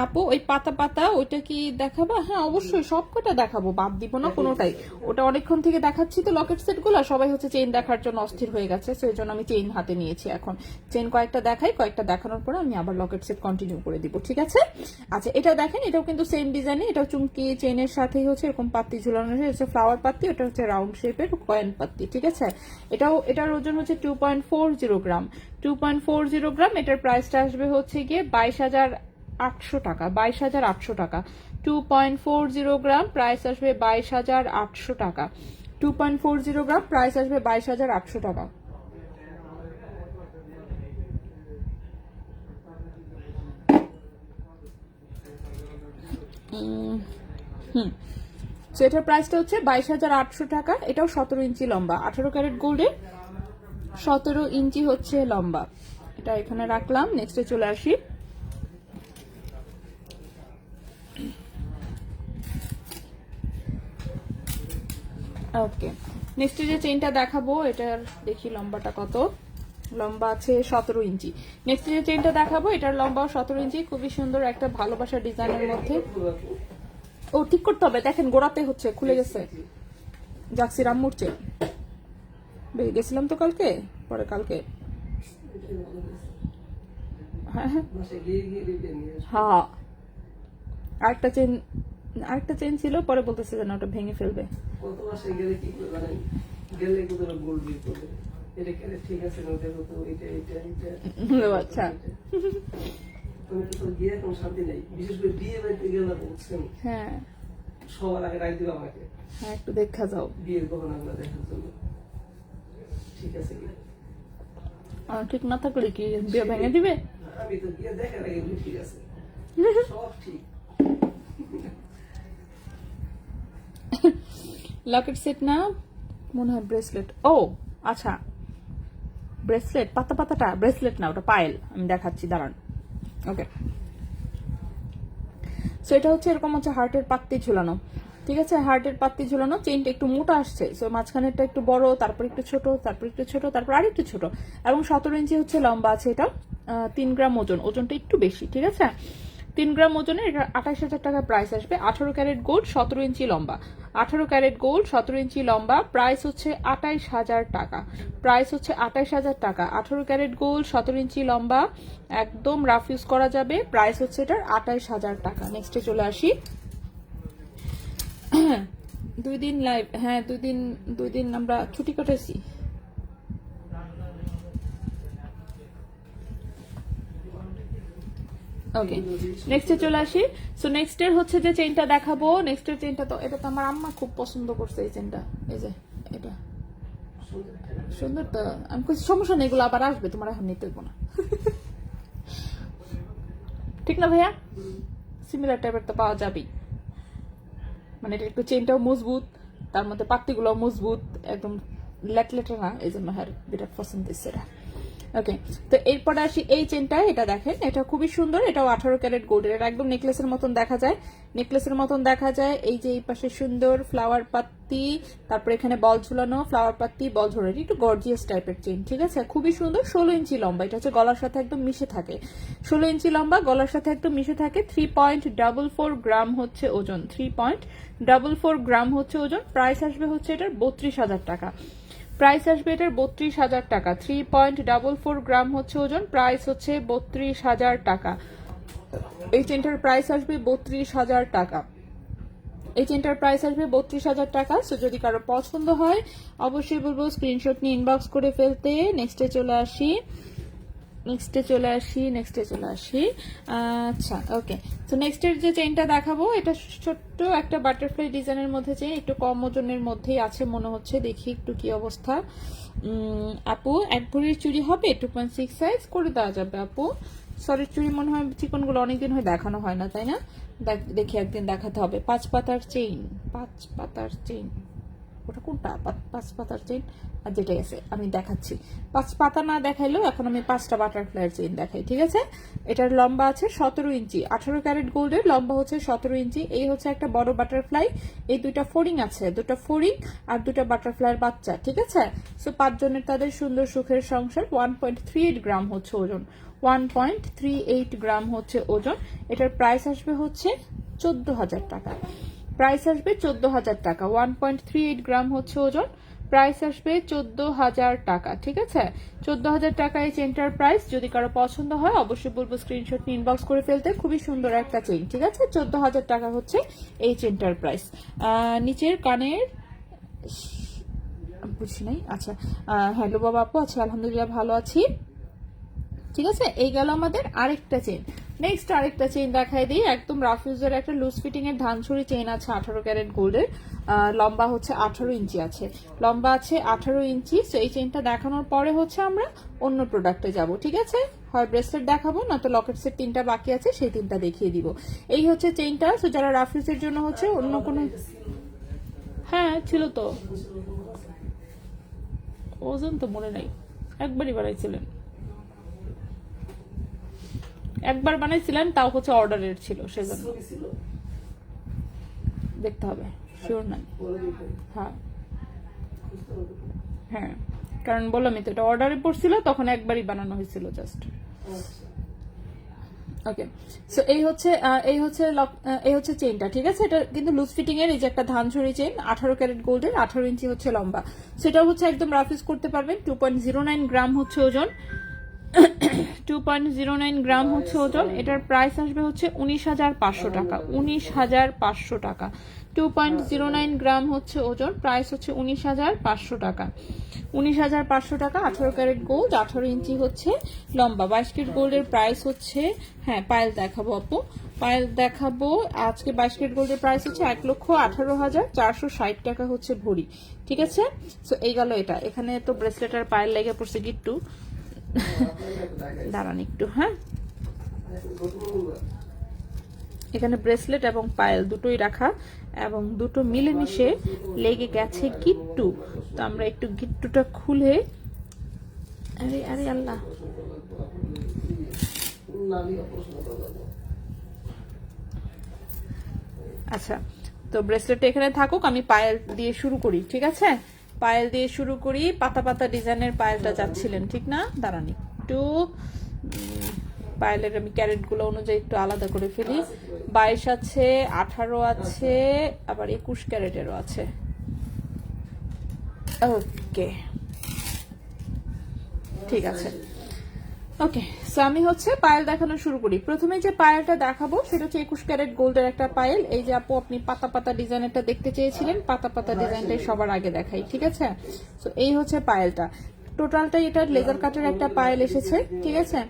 আপু ওই পাতা পাতা ওইটা কি দেখাবা? হ্যাঁ অবশ্যই, সবকটা দেখাবো, বাদ দিব না কোনোটাই। ওটা অনেকক্ষণ থেকে দেখাচ্ছি তো লকেট সেট গুলো, সবাই হচ্ছে চেইন দেখার জন্য অস্থির হয়ে গেছে, সেই জন্য আমি চেইন হাতে নিয়েছি। এখন চেইন কয়েকটা দেখাই, কয়েকটা দেখানোর পরে আমি আবার লকেট সেট কন্টিনিউ করে দিব, ঠিক আছে। আচ্ছা এটাও দেখেন, এটাও কিন্তু সেম ডিজাইনে, এটাও চুমকি চেইনের সাথেই হচ্ছে এরকম পাত্তি ঝুলানো হচ্ছে, ফ্লাওয়ার পাত্তি, ওটা হচ্ছে রাউন্ড শেপের কয়েন পাত্তি, ঠিক আছে। এটার ওজন হচ্ছে 2.40 গ্রাম। 2.40 গ্রাম, এটার প্রাইসটা আসবে হচ্ছে গিয়ে 22,800 টাকা। 22,800 টাকা। 2.40 গ্রাম প্রাইস আসবে 22,800 টাকা। 2.40 গ্রাম প্রাইস আসবে 22,800 টাকা। এটার প্রাইসটা হচ্ছে 22,800 টাকা। এটাও 17 ইঞ্চি লম্বা, 18 ক্যারেট গোল্ডের, 17 ইঞ্চি হচ্ছে লম্বা। এটা এখানে রাখলাম। নেক্সটে চলে আসি। ওকে, নেক্সটে যে চেইনটা দেখাবো এটার দেখি লম্বাটা কত। লম্বা আছে 17 ইঞ্চি। নেক্সট যে চেইনটা দেখাবো এটার লম্বাও 17 ইঞ্চি, খুবই সুন্দর একটা ভালোবাসার ডিজাইনের মধ্যে। ও ঠিক করতে হবে, দেখেন গোড়াতে হচ্ছে খুলে গেছে। যাচ্ছি রাম্মুর চেন গেছিলাম তো কালকে, পরে কালকে হ্যাঁ হ্যাঁ মাসে গিয়ে গিয়ে রিপে নিয়ে আসবে। হ্যাঁ আরেকটা চেন ছিল, পরে বলতেছে যে না ওটা ভেঙে ফেলবে। কত মাসে গেলে কি করে জানেন, গেলে কোথাও গোল্ড বিল করবে, এটা কেন ঠিক আছে না, ওটা তো এটা এটা এটা। আচ্ছা তুমি তো গিয়ে এখন শান্তি নেই, বিশেষ করে বিয়ে বাড়িতে গেলে বুঝছেন, হ্যাঁ সবার আগে রাখ দিবে আমাকে হ্যাঁ, একটু দেখা যাও। বিয়ের গহনাগুলো দেখার জন্য। ঠিক আছে কি ঠিক না থাকলে কি বিয়ে ভেঙে দিবে? আমি তো গিয়ে দেখার আগে ঠিক আছে, সব ঠিক। লকেট সেট না মনে হয় ব্রেসলেট। ও আচ্ছা ব্রেসলেট, পাতা পাতাটা ব্রেসলেট না, ওটা পায়েল। আমি দেখাচ্ছি দাঁড়ান। ওকে, সো এটা হচ্ছে এরকম হচ্ছে হার্টের পাত্তি ঝুলানো, ঠিক আছে। হার্টের পাত্তি ঝুলানো, চেইনটা একটু মোটা আসছে, সো মাঝখানেরটা একটু বড়, তারপর একটু ছোট, তারপর একটু ছোট, তারপর আর একটু ছোট, এবং 17 ইঞ্চি হচ্ছে লম্বা আছে। এটা 3 গ্রাম ওজন, ওজনটা একটু বেশি, ঠিক আছে। 3 গ্রাম ওজনে এটা 28,000 টাকা প্রাইস আসবে। 18 ক্যারেট গোল্ড, 17 ইঞ্চি লম্বা, 18 ক্যারেট গোল্ড 17 ইঞ্চি লম্বা, প্রাইস হচ্ছে 28,000 টাকা। প্রাইস হচ্ছে 28,000 টাকা। 18 ক্যারেট গোল্ড 17 ইঞ্চি লম্বা, একদম রাফ ইউজ করা যাবে। প্রাইস হচ্ছে এটার 28,000 টাকা। নেক্সটে চলে আসি। 2 দিন লাইভ, হ্যাঁ 2 দিন আমরা ছুটি কাটাইছি। ওকে, নেক্সটে চলে আসি। সো নেক্সটের হচ্ছে যে চেইনটা দেখাবো, নেক্সটের চেইনটা তো এটা তো আমার আম্মা খুব পছন্দ করছে এই চেইনটা, এই যে এটা সুন্দর তো। আমি কিছু সমস্যা নেই, এগুলো আবার আসবে, তোমার এখন নিতে হইব না। ঠিক না ভাইয়া? সিমিলার টাইপের তো পাওয়া যাবেই, মানে এটা একটু চেইনটাও মজবুত, তার মধ্যে পাত্তিগুলো মজবুত, একদম লেটলেটে না, এই জন্য হ্যাঁ বিরাট পছন্দ হচ্ছে এটা। ওকে, তো এরপরে আসি এই চেনটা। এটা দেখেন, এটা খুবই সুন্দর, এটাও 18 ক্যারেট গোল্ডের, এটা একদম নেকলেসের মতন দেখা যায়, নেকলেসের মতন দেখা যায়। এই যে এই পাশে সুন্দর ফ্লাওয়ার পাত্তি, তারপরে এখানে বল ঝুলানো, ফ্লাওয়ার পাত্তি বল ঝুলানো, একটু গর্জিয়াস টাইপের চেন, ঠিক আছে, খুবই সুন্দর। 16 ইঞ্চি লম্বা, এটা হচ্ছে গলার সাথে একদম মিশে থাকে। 16 ইঞ্চি লম্বা, গলার সাথে একদম মিশে থাকে। 3.44 গ্রাম হচ্ছে ওজন, 3.44 গ্রাম হচ্ছে ওজন। প্রাইস আসবে হচ্ছে এটার 32,000 টাকা। প্রাইস আসবে এটার 32,000 টাকা। 3.44 গ্রাম হচ্ছে ওজন, প্রাইস হচ্ছে 32,000 টাকা। এই চেনটার প্রাইস আসবে 32,000 টাকা। এই চেনটার প্রাইস আসবে 32,000 টাকা। সো যদি কারো পছন্দ হয় অবশ্যই বলবো স্ক্রিনশট নিয়ে ইনবক্স করে ফেলতে। নেক্সটে চলে আসি। আচ্ছা ওকে, তো নেক্সটের যে চেইনটা দেখাবো এটা ছোট্ট একটা বাটারফ্লাই ডিজাইনের মধ্যে চেইন, একটু কম ওজনের মধ্যেই আছে মনে হচ্ছে, দেখি একটু কি অবস্থা। আপু এক ভরির চুড়ি হবে 2.6 সাইজ করে দেওয়া যাবে আপু। সরি চুড়ি মনে হয় চিকনগুলো অনেকদিন হয় দেখানো হয় না, তাই না? দেখি একদিন দেখাতে হবে। 5 পাতার চেইন, 5 পাতার চেইন, ওটা কোনটা? 5 পাতার চেইন আর যেটাই আছে আমি দেখাচ্ছি। 5 পাতা না দেখাইলেও এখন আমি 5টা বাটারফ্লাইয়ের চেইন দেখাই, ঠিক আছে? এটার লম্বা আছে 17 ইঞ্চি, 18 ক্যারেট গোল্ডের লম্বা হচ্ছে 17 ইঞ্চি। এই হচ্ছে একটা বড় বাটারফ্লাই, এই দুইটা ফোরিং আছে, দুটো ফোরিং আর দুটো বাটারফ্লাইয়ের বাচ্চা, ঠিক আছে? সো 5 জনের তাদের সুন্দর সুখের সংসার। 1.38 গ্রাম হচ্ছে ওজন, 1.38 গ্রাম হচ্ছে ওজন। এটার প্রাইস আসবে হচ্ছে 14,000 টাকা। প্রাইস আসবে 14,000 টাকা। 1.38 গ্রাম হচ্ছে ওজন, প্রাইস আসবে 14,000 টাকা, ঠিক আছে? 14,000 টাকা এই চেনটার প্রাইস। যদি কারো পছন্দ হয় অবশ্যই বলবো স্ক্রিনশট নিয়ে ইনবক্স করে ফেলতে। খুবই সুন্দর একটা চেইন, ঠিক আছে? 14,000 টাকা হচ্ছে এই চেনটার প্রাইস। নিচের কানের বুঝি নাই। আচ্ছা হ্যালো বাবা আপু, আচ্ছা আলহামদুলিল্লাহ ভালো আছি, ঠিক আছে? এই গেল আমাদের আরেকটা চেইন। নেক্সট আরেকটা চেইন দেখাই দিই। একদম রাফ ইউজের একটা লুজ ফিটিং এর ধানছড়ি চেইন আছে 18 ক্যারেট গোল্ডের, লম্বা হচ্ছে 18 ইঞ্চি আছে, লম্বা আছে 18 ইঞ্চি। সো এই চেইনটা দেখানোর পরে হচ্ছে আমরা অন্য প্রোডাক্টে যাব, ঠিক আছে? হয় ব্রেসলেট দেখাবো, না তো লকেট সেট 3টা বাকি আছে, সেই 3টা দেখিয়ে দিব। এই হচ্ছে চেইনটা। সো যারা রাফ ইউজের জন্য হচ্ছে অন্য কোনো, হ্যাঁ ছিল তো, ওজন তো মনে নাই, একবারই বানাইছিলেন, একবার বানাইছিলেন, তাও হচ্ছে অর্ডারের ছিল, সেজন্য দেখতে হবে, শিওর নাই। হ্যাঁ হ্যাঁ, কারণ বললামই তো এটা অর্ডারে পড়ছিল, তখন একবারই বানানো হয়েছিল জাস্ট। ওকে, সো এই হচ্ছে চেইনটা, ঠিক আছে? এটা কিন্তু লুজ ফিটিং এর, এই যে একটা ধানছড়ি চেইন 18 ক্যারেট গোল্ডের, 18 ইঞ্চি হচ্ছে লম্বা। সেটা হচ্ছে একদম রাফ ইউজ করতে পারবেন। 2.09 গ্রাম হচ্ছে ওজন, 2.09 গ্রাম হচ্ছে ওজন। এটার প্রাইস আসবে হচ্ছে 19,500 টাকা, 19,500 টাকা। 2.09 গ্রাম হচ্ছে ওজন, প্রাইস হচ্ছে 19,500 টাকা, 19,500 টাকা। 18 ক্যারেট গোল্ড, 18 ইঞ্চি হচ্ছে লম্বা। 22 ক্যারেট গোল্ডের প্রাইস হচ্ছে, হ্যাঁ পায়েল দেখাবো আপু, পায়েল দেখাবো। আজকে 22 ক্যারেট গোল্ডের প্রাইস হচ্ছে 1,18,460 টাকা হচ্ছে ভরি, ঠিক আছে? সো এই গেল এটা। এখানে তো ব্রেসলেট আর পায়েল লেগে পড়ছে গিট্টু, দাঁড়ান একটু। হ্যাঁ, এখানে ব্রেসলেট এবং পায়েল দুটোই রাখা, এবং দুটো মিলেমিশে লেগে গেছে গিট্টু। তো আমরা একটু গিট্টুটা খুলে, আরে আরে আল্লাহ, আচ্ছা তো ব্রেসলেটটা এখানে থাকুক, আমি পায়েল দিয়ে শুরু করি, ঠিক আছে? পায়েল দিয়ে শুরু করি। পাতা পাতা ডিজাইনের পায়েলটা যাচ্ছিলেন, ঠিক না? দাঁড়ান একটু, পায়েলের আমি ক্যারেটগুলো অনুযায়ী একটু আলাদা করে ফেলি। 22 আছে, 18 আছে, আবার 21 ক্যারেটেরও আছে। ওকে ঠিক আছে, ওকে। সো আমি হচ্ছে পায়েল দেখানো শুরু করি। প্রথমে যে পায়েলটা দেখাবো সেটা হচ্ছে 21 ক্যারেট গোল্ডের একটা পায়েল। এই যে আপু আপনি পাতা পাতা ডিজাইনটা দেখতে চেয়েছিলেন, পাতা পাতা ডিজাইনটাই সবার আগে দেখাই, ঠিক আছে? তো এই হচ্ছে পায়েলটা। টোটালটাই এটা লেজার কাটের একটা পায়েল এসেছে, ঠিক আছে?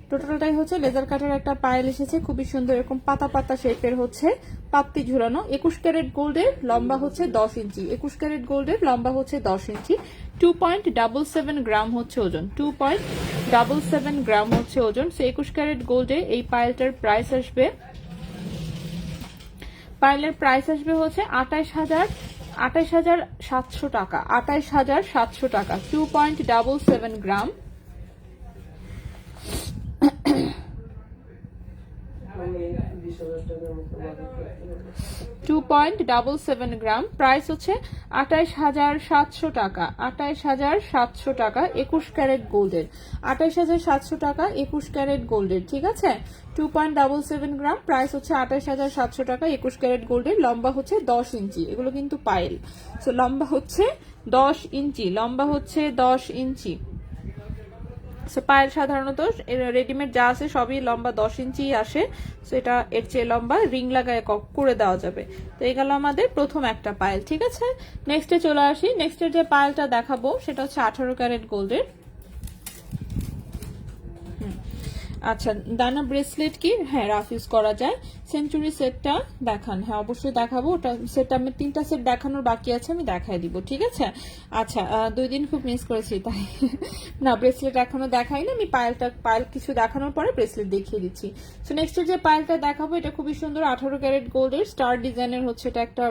টোটালটাই হচ্ছে লেজার কাটের একটা পায়েল এসেছে, খুবই সুন্দর, এরকম পাতা পাতা শেপের হচ্ছে পাত্তি ঝুলানো। 21 ক্যারেট গোল্ডের লম্বা হচ্ছে 10 ইঞ্চি, 21 ক্যারেট গোল্ডের লম্বা হচ্ছে 10 ইঞ্চি। 2.77 গ্রাম হচ্ছে ওজন, 2.77 গ্রাম হচ্ছে ওজন। সো 21 ক্যারেট গোল্ডে এই পায়েলটার প্রাইস আসবে, পায়েলের প্রাইস আসবে হচ্ছে 28,700 টাকা, 28,700 টাকা। 2.77 গ্রাম। 20,000 টাকার মতো বাজেট করতে হবে। 2.77 গ্রাম, প্রাইস হচ্ছে 28,700 টাকা। 28,700 টাকা 21 ক্যারেট গোল্ডের, 28,700 টাকা 21 ক্যারেট গোল্ডের, ঠিক আছে। 2.77 গ্রাম, প্রাইস হচ্ছে 28,700 টাকা 21 ক্যারেট গোল্ডের। লম্বা হচ্ছে 10 ইঞ্চি, এগুলো কিন্তু পাইল। সো লম্বা হচ্ছে 10 ইঞ্চি, লম্বা হচ্ছে 10 ইঞ্চি। সো পায়েল সাধারণত রেডিমেড যা আছে সবই লম্বা 10 ইঞ্চি আসে। সো এটা এর চেয়ে লম্বা রিং লাগায় করে দেওয়া যাবে। তো এই গেল আমাদের প্রথম একটা পায়েল, ঠিক আছে। নেক্সটে চলে আসি। নেক্সটের যে পায়েলটা দেখাবো সেটা হচ্ছে 18 ক্যারেট গোল্ডের। আচ্ছা, দানা ব্রেসলেট কি? হ্যাঁ, রাফ ইউজ করা যায়। সেঞ্চুরি সেটটা দেখান। হ্যাঁ, অবশ্যই দেখাবো। ওটা সেটটা আমি 3টা সেট দেখানোর বাকি আছে, আমি দেখাই দিব, ঠিক আছে। আচ্ছা, 2 দিন খুব মিস করেছি তাই না, ব্রেসলেট এখনো দেখাই না। আমি পায়েল কিছু দেখানোর পরে ব্রেসলেট দেখিয়ে দিচ্ছি। সো নেক্সটের যে পায়েলটা দেখাবো এটা খুবই সুন্দর, 18 ক্যারেট গোল্ডের স্টার ডিজাইনের হচ্ছে এটা একটা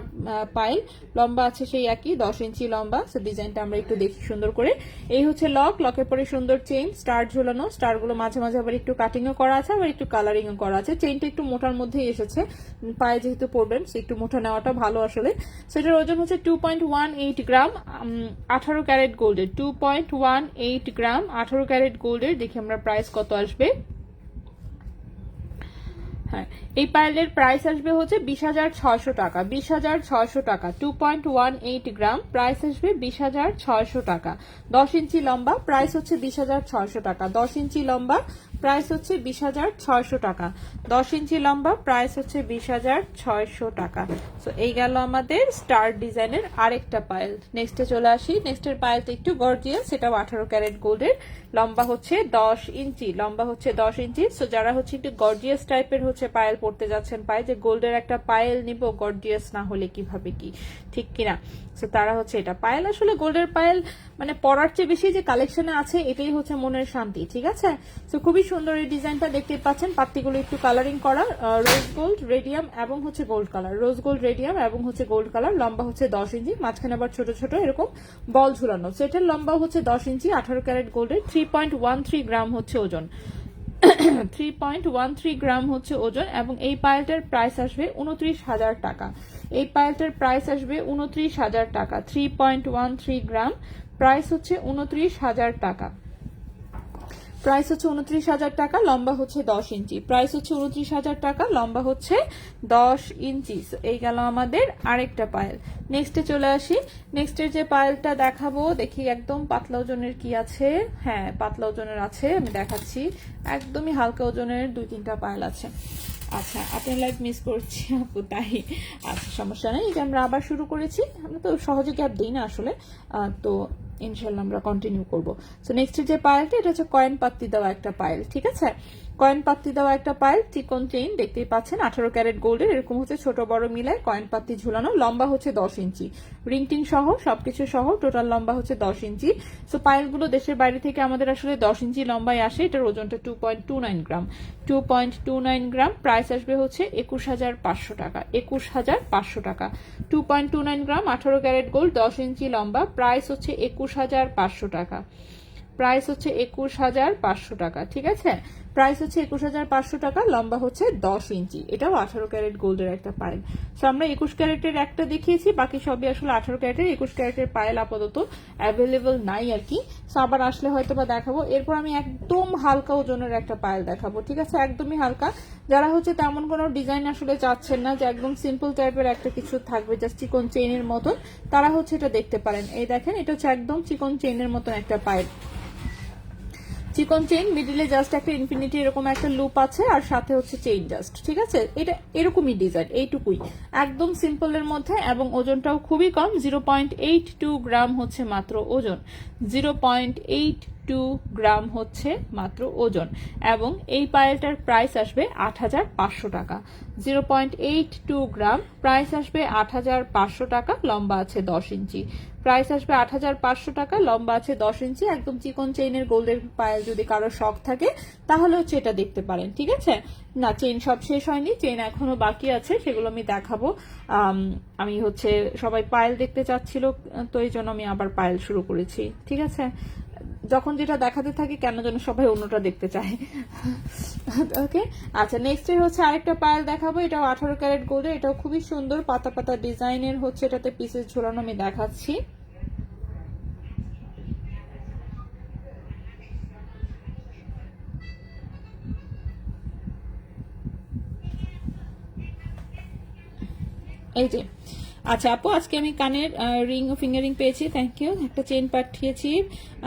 পায়েল। লম্বা আছে সেই একই 10 ইঞ্চি লম্বা। সো ডিজাইনটা আমরা একটু দেখি সুন্দর করে। এই হচ্ছে লকের পরে সুন্দর চেইন, স্টার ঝোলানো। স্টারগুলো মাঝে মাঝে আবার একটু কাটিংও করা আছে, আবার একটু কালারিংও করা আছে। চেইনটা একটু মোটার মধ্যেই এসেছে, পায়ে যেহেতু পরবেন সো একটু মোটা নেওয়াটা ভালো আসলে। সো এটার ওজন হচ্ছে 2.18 গ্রাম, 18 ক্যারেট গোল্ডের। 2.18 গ্রাম 18 ক্যারেট গোল্ডের। দেখি আমরা প্রাইস কত আসবে। হ্যাঁ, এই পায়েলের প্রাইস আসবে হচ্ছে 20,600 টাকা। 20,600 টাকা 2.18 গ্রাম, প্রাইস আসবে 20,600 টাকা। 10 ইঞ্চি লম্বা, প্রাইস হচ্ছে 20,600 টাকা। 10 ইঞ্চি লম্বা, প্রাইস হচ্ছে 20,600 টাকা। 10 ইঞ্চি লম্বা, প্রাইস হচ্ছে 20,600 টাকা। সো এই গেল আমাদের স্টার ডিজাইনের আরেকটা পায়েল। নেক্সটে চলে আসি। নেক্সটের পায়েলটা একটু গর্জিয়াস, সেটাও 18 ক্যারেট গোল্ডের। লম্বা হচ্ছে 10 ইঞ্চি, লম্বা হচ্ছে 10 ইঞ্চি। সো যারা হচ্ছে একটু গর্জিয়াস টাইপের হচ্ছে পায়েল পড়তে যাচ্ছেন, পায়ে যে গোল্ডের একটা পায়েল নিব গর্জিয়াস না হলে কিভাবে কি, ঠিক কিনা। সো তারা হচ্ছে এটা পায়েল, আসলে গোল্ডের পায়েল মানে পরার চেয়ে বেশি যে কালেকশনে আছে এটাই হচ্ছে মনের শান্তি, ঠিক আছে। সো খুবই সুন্দর এই ডিজাইনটা দেখতে পাচ্ছেন। পাত্তিগুলো একটু কালারিং করা, রোজ গোল্ড রেডিয়াম এবং হচ্ছে gold colour, rose gold radium এবং হচ্ছে গোল্ড কালার। লম্বা হচ্ছে 10 ইঞ্চি, মাঝখানে আবার ছোট ছোট এরকম বল ঝুলানো। সো এটার লম্বা হচ্ছে 10 ইঞ্চি, 18 ক্যারেট গোল্ডের। 3.13 গ্রাম হচ্ছে ওজন। 3.13 গ্রাম হচ্ছে ওজন। এবং এই পায়েলটার প্রাইস আসবে 29,000 টাকা। এই পায়েলটার প্রাইস আসবে 29,000 টাকা। 3.13 গ্রাম, প্রাইস হচ্ছে 29,000 টাকা। প্রাইস হচ্ছে 29,000 টাকা, লম্বা হচ্ছে 10 ইঞ্চি। প্রাইস হচ্ছে 29,000 টাকা, লম্বা হচ্ছে 10 ইঞ্চি। এই গেল আমাদের আরেকটা পায়েল। নেক্সটে চলে আসি। নেক্সটের যে পায়েলটা দেখাবো, দেখি একদম পাতলা ওজনের কি আছে। হ্যাঁ, পাতলা ওজনের আছে, আমি দেখাচ্ছি। একদমই হালকা ওজনের 2-3টা পায়েল আছে। আচ্ছা, আপনার লাইভ মিস করছি আপু, তাই? আচ্ছা, সমস্যা নেই। এই যে আমরা আবার শুরু করেছি, আমরা তো সহজে গ্যাপ দিই না আসলে। তো ইনশাল্লাহ আমরা কন্টিনিউ করবো। সো নেক্সট যে পায়েলটা, এটা হচ্ছে কয়েন পাত্তি দেওয়া একটা পায়েল, ঠিক আছে। কয়েন পাত্তি দেওয়া একটা পায়েল, চিকন চেইন দেখতেই পাচ্ছেন, 18 ক্যারেট গোল্ডের। এরকম হচ্ছে ছোট বড় মিলায় কয়েন পাত্তি ঝুলানো। লম্বা হচ্ছে 10 ইঞ্চি, রিংটিং সহ সবকিছু সহ টোটাল লম্বা হচ্ছে 10 ইঞ্চি। সো পায়েলগুলো দেশের বাইরে থেকে আমাদের আসলে 10 ইঞ্চি লম্বায় আসে। এটার ওজনটা 2.29 গ্রাম। 2.29 গ্রাম, প্রাইস আসবে হচ্ছে 21,500 টাকা। 21,500 টাকা। 2.29 গ্রাম 18 ক্যারেট গোল্ড, 10 ইঞ্চি লম্বা, প্রাইস হচ্ছে 21,500 টাকা। প্রাইস হচ্ছে 21,500 টাকা, ঠিক আছে। প্রাইস হচ্ছে 21,500 টাকা, লম্বা হচ্ছে 10 ইঞ্চি। এটাও 18 ক্যারেট গোল্ডের একটা পায়েল। সো আমরা 21 ক্যারেটের একটা দেখিয়েছি, বাকি সবই আসলে 18 ক্যারেটের। 21 ক্যারেটের পায়েল আপাতত অ্যাভেলেবল নাই আর কি। সো আবার আসলে হয়তো বা দেখাবো। এরপর আমি একদম হালকা ওজনের একটা পায়েল দেখাবো, ঠিক আছে, একদমই হালকা। যারা হচ্ছে তেমন কোনো ডিজাইন আসলে চাচ্ছেন না, যে একদম সিম্পল টাইপের একটা কিছু থাকবে জাস্ট চিকন চেইনের মতন, তারা হচ্ছে এটা দেখতে পারেন। এই দেখেন, এটা হচ্ছে একদম চিকন চেইনের মতন একটা পায়েল। চিকন চেইন, মিডিলে জাস্ট একটা ইনফিনিটি এরকম একটা লুপ আছে, আর সাথে হচ্ছে চেইন জাস্ট, ঠিক আছে। এটা এরকমই ডিজাইন, এইটুকুই, একদম সিম্পলের মধ্যে। এবং ওজনটাও খুবই কম, 0.82 গ্রাম হচ্ছে মাত্র ওজন। 0.82 গ্রাম হচ্ছে মাত্র ওজন। এবং এই পায়েলটার প্রাইস আসবে 8,500 টাকা। 0.82 গ্রাম, প্রাইস আসবে 8,500 টাকা, লম্বা আছে 10 ইঞ্চি। প্রাইস আসবে 8,500 টাকা, লম্বা আছে 10 ইঞ্চি। একদম চিকন চেইনের গোল্ডের পায়েল যদি কারো শখ থাকে তাহলে হচ্ছে এটা দেখতে পারেন, ঠিক আছে। না, চেইন সব শেষ হয়নি, চেইন এখনো বাকি আছে, সেগুলো আমি দেখাবো। আমি হচ্ছে সবাই পায়েল দেখতে চাচ্ছিল, তো এই জন্য আমি আবার পায়েল শুরু করেছি, ঠিক আছে। যখন যেটা দেখাতে থাকি কেন যেন সবাই অন্যটা দেখতে চায়। ওকে, আচ্ছা নেক্সট হচ্ছে আরেকটা পায়েল দেখাবো, এটাও 18 ক্যারেট গোল্ডের, এটাও খুবই সুন্দর পাতা পাতা ডিজাইনের হচ্ছে, এটাতে পিসেস ঝোলানো আমি দেখাচ্ছি। এই যে আচ্ছা আপু, আজকে আমি কানের রিং ও ফিঙ্গারিং পেয়েছি, থ্যাংক ইউ। একটা চেইন পাঠিয়েছি,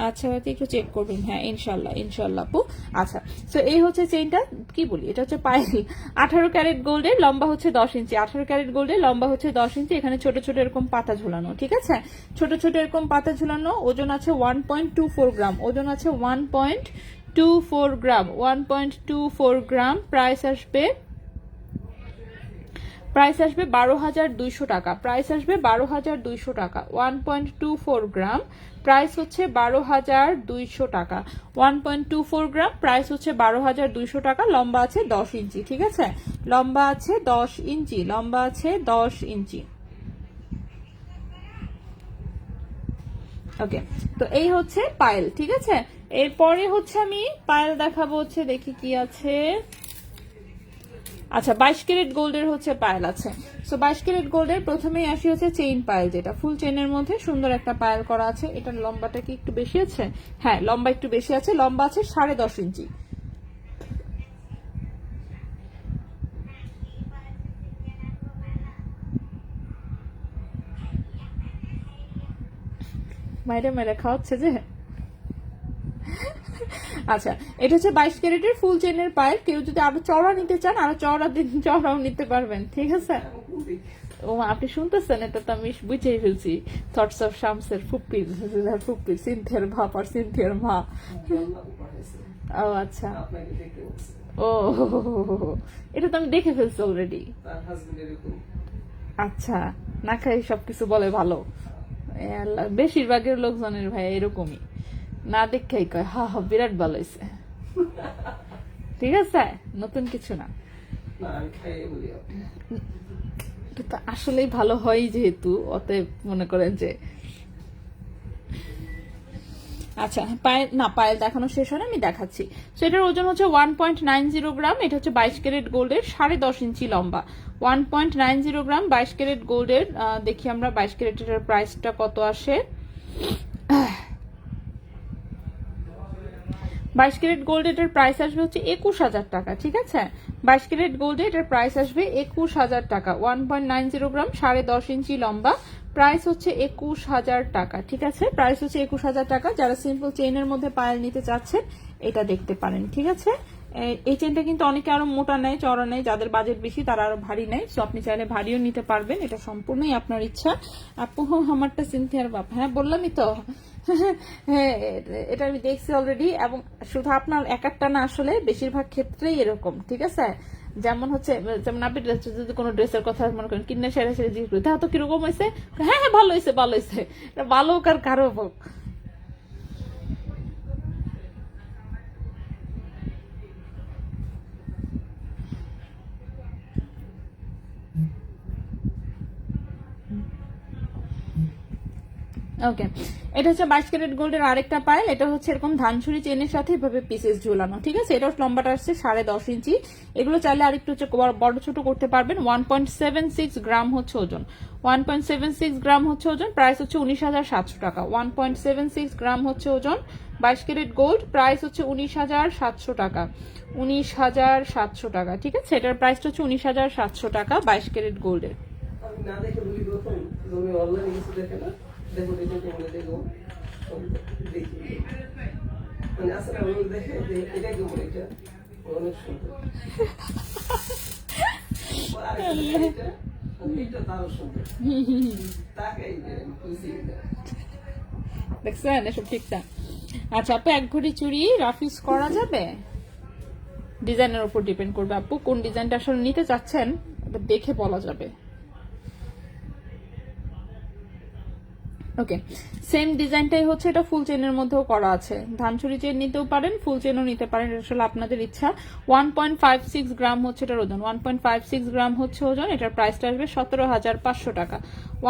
আচ্ছা হয়তো একটু চেক করবেন। হ্যাঁ ইনশাল্লাহ ইনশাল্লাহ আপু। আচ্ছা তো এই হচ্ছে চেইনটা, কি বলি, এটা হচ্ছে পায়েল 18 ক্যারেট গোল্ডের, লম্বা হচ্ছে 10 ইঞ্চি। 18 ক্যারেট গোল্ডের লম্বা হচ্ছে 10 ইঞ্চি। এখানে ছোট ছোট এরকম পাতা ঝুলানো, ঠিক আছে, ছোট ছোট এরকম পাতা ঝুলানো। ওজন আছে 1.24 গ্রাম, ওজন আছে 1.24 গ্রাম, 1.24 গ্রাম। প্রাইস আসবে 12,200 টাকা, প্রাইস আসবে 12,200 টাকা। 1.24 গ্রাম, প্রাইস হচ্ছে 12,200 টাকা। 1.24 গ্রাম, প্রাইস হচ্ছে 12,200 টাকা। লম্বা আছে 10 ইঞ্চি, ঠিক আছে, লম্বা আছে 10 ইঞ্চি, লম্বা আছে 10 ইঞ্চি। ওকে, তো এই হচ্ছে পায়েল, ঠিক আছে। এরপরে হচ্ছে আমি পায়েল দেখাবো, হচ্ছে দেখি কি আছে। আচ্ছা 22 ক্যারেট গোল্ডের হচ্ছে পায়েল আছে। সো 22 ক্যারেট গোল্ডের প্রথমেই আসি হচ্ছে চেইন পায়েল, যেটা ফুল চেইনের মধ্যে সুন্দর একটা পায়েল করা আছে। এটার লম্বাটা কি একটু বেশি আছে? হ্যাঁ লম্বা একটু বেশি আছে, লম্বা আছে 10.5 ইঞ্চি। মাইরে মাইরে খাওয়াচ্ছে যে। আচ্ছা এটা হচ্ছে 22 ক্যারেটের ফুল চেইনের পায়েল। কেউ যদি আরো চওড়া নিতে চান, আরো চওড়াও নিতে পারবেন, ঠিক আছে। ও আপনি শুনতেছেন, এটা তো আমি বুঝেই ফেলছি। থটস অফ শামসের ফুপ্পি, সিনথিয়ার ভাপ আর সিনথিয়ার মা। ও আচ্ছা, ও এটা তো আমি দেখে ফেলছি অলরেডি। আচ্ছা না খাই সবকিছু বলে ভালো, বেশিরভাগের লোকজনের ভাই এরকমই, না দেখেই কয় হা হা বিরাট ভালো হয়েছে। ঠিক আছে, নতুন কিছু না, এটা আসলেই ভালো হয় যেহেতু, অতএব মনে করেন যে। আচ্ছা পায়েল না, পায়েল দেখানো শেষ হয় না, আমি দেখাচ্ছি। তো এটার ওজন হচ্ছে 1.90 গ্রাম, এটা হচ্ছে 22 ক্যারেট গোল্ডের, 10.5 ইঞ্চি লম্বা। 1.90 গ্রাম 22 ক্যারেট গোল্ডের। দেখি আমরা 22 ক্যারেটের প্রাইসটা কত আসে। 22 ক্যারেট গোল্ড এটার প্রাইস আসবে হচ্ছে 21,000 টাকা, ঠিক আছে। 22 ক্যারেট গোল্ডে এটার প্রাইস আসবে 21,000 টাকা। 1.90 গ্রাম, 10.5 ইঞ্চি লম্বা, প্রাইস হচ্ছে 21,000 টাকা, ঠিক আছে, প্রাইস হচ্ছে 21,000 টাকা। যারা সিম্পল চেইনের মধ্যে পায়েল নিতে চাচ্ছেন এটা দেখতে পারেন, ঠিক আছে। এই চেনটা কিন্তু অনেকে আরো মোটা নেয়, চওড়া নেয়, যাদের বাজেট বেশি তারা আরো ভারী নেয়। সো আপনি চাইলে ভারীও নিতে পারবেন, এটা সম্পূর্ণই আপনার ইচ্ছা। আপু আমারটা সিনথিয়ার বাপ, হ্যাঁ বললামই তো। হ্যাঁ এটা আমি দেখছি অলরেডি, এবং শুধু আপনার এক একটা না, আসলে বেশিরভাগ ক্ষেত্রেই এরকম, ঠিক আছে। যেমন হচ্ছে, যেমন আপনি যদি কোনো ড্রেসের কথা মনে করেন, কিনে সেরে সেরে জিজ্ঞেস করি তা তো কিরকম হয়েছে, হ্যাঁ হ্যাঁ ভালো হয়েছে ভালো হয়েছে, ভালো হোক আর খারাপ হোক। ওকে, এটা হচ্ছে 22 ক্যারেট গোল্ডের আরেকটা পায়েল। এটা হচ্ছে এরকম ধানছুরি চেনের সাথে এভাবে পিসেস ঝুলানো, ঠিক আছে। এটার লম্বাটা আসছে 10.5 ইঞ্চি। এগুলো চাইলে আরেকটু হচ্ছে বড় ছোট করতে পারবেন। 1.76 গ্রাম হচ্ছে ওজন, 1.76 গ্রাম হচ্ছে ওজন, প্রাইস হচ্ছে 19,700 টাকা। 1.76 গ্রাম হচ্ছে ওজন, 22 ক্যারেট গোল্ড, প্রাইস হচ্ছে 19,700 টাকা, 19,700 টাকা, ঠিক আছে। এটার প্রাইসটা হচ্ছে 19,700 টাকা 22 ক্যারেট গোল্ডের। না দেখে বলি কখন তুমি অনলাইনে কিছু দেখে না, দেখো দেখো কেমন দেখো, দেখি মানে আসলে আমি দেখে যে এটা কেমন, এটা অনেক সুন্দর, এটা তারও সুন্দর, তাকাই খুশি। দেখছেন এসব ঠিকঠাক। আচ্ছা আপু, এক ঘড়ি চুড়ি রাফিস করা যাবে? ডিজাইনের উপর ডিপেন্ড করবে আপু, কোন ডিজাইনটা আসলে নিতে চাচ্ছেন দেখে বলা যাবে। ওকে, সেম ডিজাইনটাই হচ্ছে, এটা ফুল চেনের মধ্যেও করা আছে। ধানছুরি চেন নিতেও পারেন, ফুল চেনও নিতে পারেন, এটা আসলে আপনাদের ইচ্ছা। 1.56 গ্রাম হচ্ছে এটার ওজন, 1.56 গ্রাম হচ্ছে ওজন। এটার প্রাইসটা আসবে 17,500 টাকা।